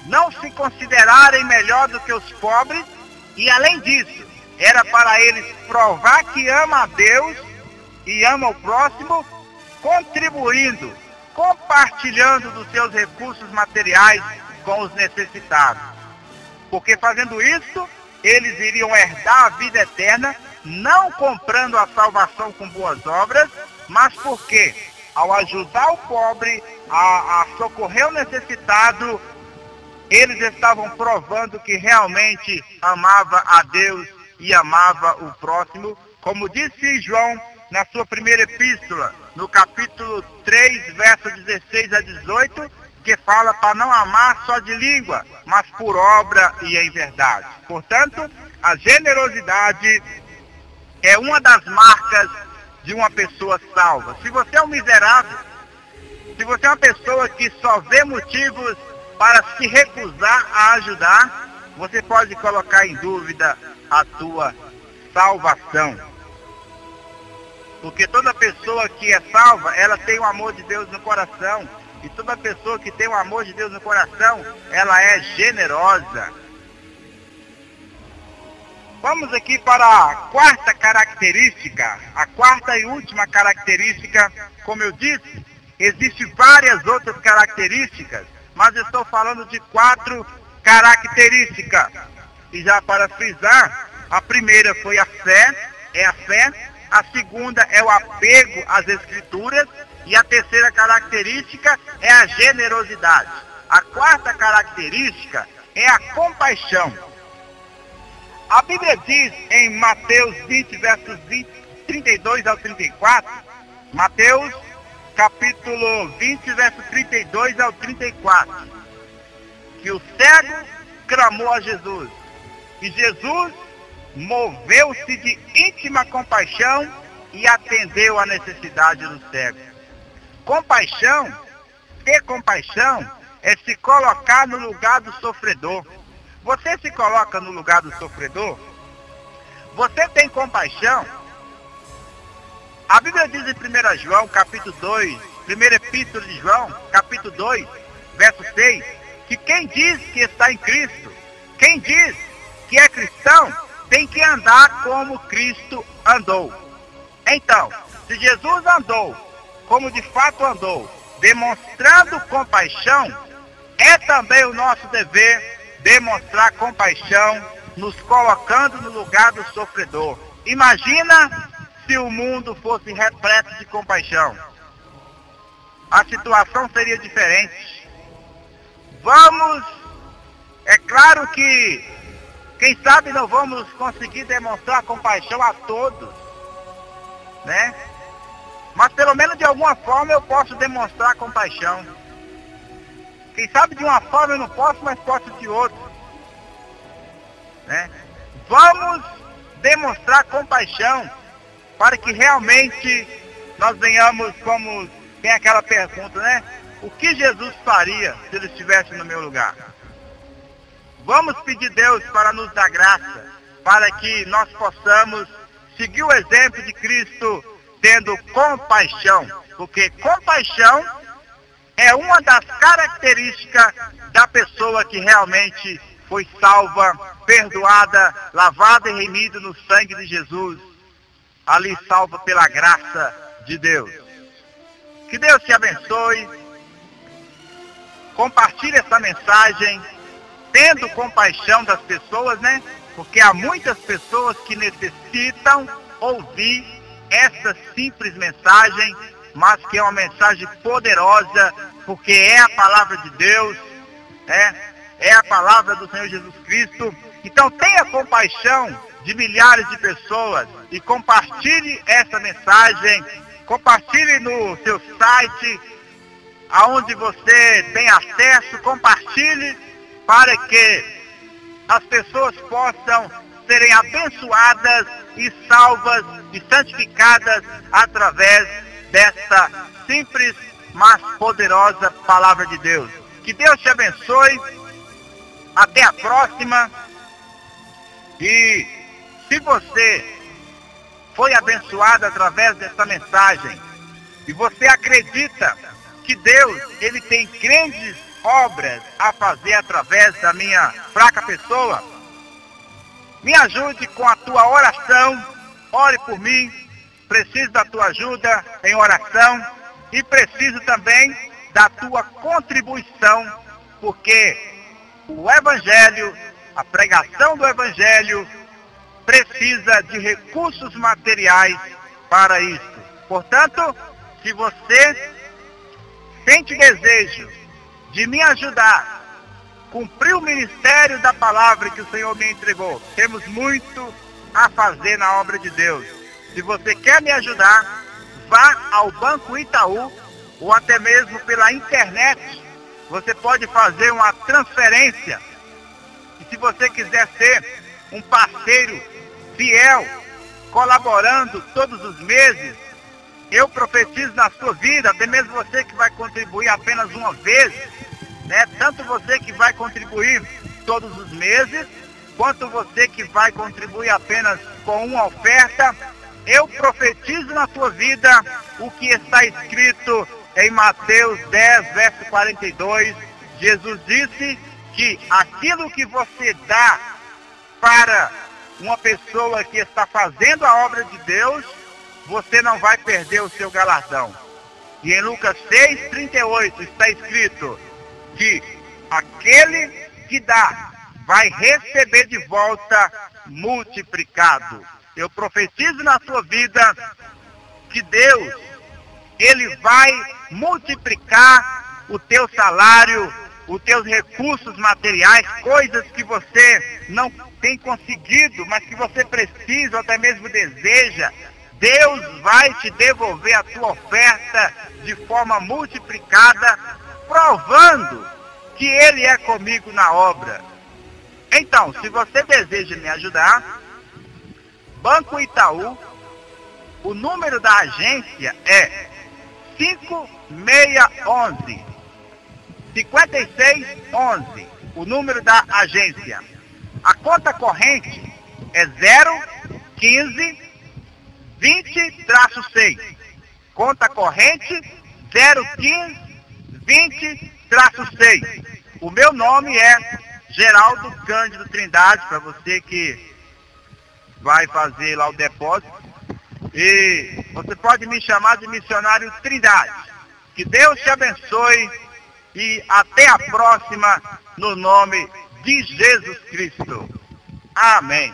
não se considerarem melhor do que os pobres, e além disso, era para eles provar que ama a Deus e ama o próximo, contribuindo, compartilhando dos seus recursos materiais com os necessitados. Porque fazendo isso, eles iriam herdar a vida eterna, não comprando a salvação com boas obras, mas porque, ao ajudar o pobre, a socorrer o necessitado, eles estavam provando que realmente amava a Deus e amava o próximo, como disse João na sua primeira epístola, no capítulo 3, versos 16 a 18, que fala para não amar só de língua, mas por obra e em verdade. Portanto, a generosidade é uma das marcas de uma pessoa salva. Se você é um miserável, se você é uma pessoa que só vê motivos para se recusar a ajudar, você pode colocar em dúvida a tua salvação. Porque toda pessoa que é salva, ela tem o amor de Deus no coração. E toda pessoa que tem o amor de Deus no coração, ela é generosa. Vamos aqui para a quarta característica. A quarta e última característica, como eu disse, existem várias outras características, mas eu estou falando de 4 características. E já para frisar, a primeira foi a fé, a segunda é o apego às Escrituras, e a terceira característica é a generosidade. A quarta característica é a compaixão. A Bíblia diz em Mateus 20, versos 32 ao 34, Mateus capítulo 20, versos 32 ao 34, que o cego clamou a Jesus, e Jesus moveu-se de íntima compaixão e atendeu à necessidade do cego. Compaixão, ter compaixão, é se colocar no lugar do sofredor. Você se coloca no lugar do sofredor? Você tem compaixão? A Bíblia diz em 1 João, capítulo 2, primeira epístola de João, capítulo 2, verso 6, que quem diz que está em Cristo, quem diz que é cristão, tem que andar como Cristo andou. Então, se Jesus andou como de fato andou, demonstrando compaixão, é também o nosso dever demonstrar compaixão, nos colocando no lugar do sofredor. Imagina se o mundo fosse repleto de compaixão. A situação seria diferente. É claro que, quem sabe não vamos conseguir demonstrar compaixão a todos, né? Mas pelo menos de alguma forma eu posso demonstrar compaixão. Quem sabe de uma forma eu não posso, mas posso de outra, né? Vamos demonstrar compaixão para que realmente nós venhamos, como tem aquela pergunta, né? O que Jesus faria se ele estivesse no meu lugar? Vamos pedir a Deus para nos dar graça, para que nós possamos seguir o exemplo de Cristo tendo compaixão, porque compaixão é uma das características da pessoa que realmente foi salva, perdoada, lavada e remida no sangue de Jesus, ali salva pela graça de Deus. Que Deus te abençoe, compartilhe essa mensagem, tendo compaixão das pessoas, né? Porque há muitas pessoas que necessitam ouvir essa simples mensagem, mas que é uma mensagem poderosa, porque é a palavra de Deus, é a palavra do Senhor Jesus Cristo, Então tenha compaixão de milhares de pessoas e compartilhe essa mensagem, compartilhe no seu site, aonde você tem acesso, compartilhe para que as pessoas possam serem abençoadas e salvas e santificadas através desta simples, mas poderosa palavra de Deus. Que Deus te abençoe. Até a próxima. E se você foi abençoado através dessa mensagem e você acredita que Deus, Ele tem grandes obras a fazer através da minha fraca pessoa, me ajude com a tua oração. Ore por mim. Preciso da tua ajuda em oração e preciso também da tua contribuição, porque o Evangelho, a pregação do Evangelho, precisa de recursos materiais para isso. Portanto, se você sente desejo de me ajudar, cumprir o ministério da palavra que o Senhor me entregou, temos muito a fazer na obra de Deus. Se você quer me ajudar, vá ao Banco Itaú ou até mesmo pela internet. Você pode fazer uma transferência. E se você quiser ser um parceiro fiel, colaborando todos os meses, eu profetizo na sua vida, até mesmo você que vai contribuir apenas uma vez, né? Tanto você que vai contribuir todos os meses, quanto você que vai contribuir apenas com uma oferta, eu profetizo na sua vida o que está escrito em Mateus 10, verso 42. Jesus disse que aquilo que você dá para uma pessoa que está fazendo a obra de Deus, você não vai perder o seu galardão. E em Lucas 6, 38 está escrito que aquele que dá vai receber de volta multiplicado. Eu profetizo na sua vida que Deus, Ele vai multiplicar o teu salário, os teus recursos materiais, coisas que você não tem conseguido, mas que você precisa ou até mesmo deseja. Deus vai te devolver a tua oferta de forma multiplicada, provando que Ele é comigo na obra. Então, se você deseja me ajudar, Banco Itaú, o número da agência é 5611, 5611, o número da agência. A conta corrente é 015 20-6. Conta corrente 015 20-6. O meu nome é Geraldo Cândido Trindade, para você que vai fazer lá o depósito. E você pode me chamar de missionário Trindade. Que Deus te abençoe e até a próxima, no nome de Jesus Cristo. Amém.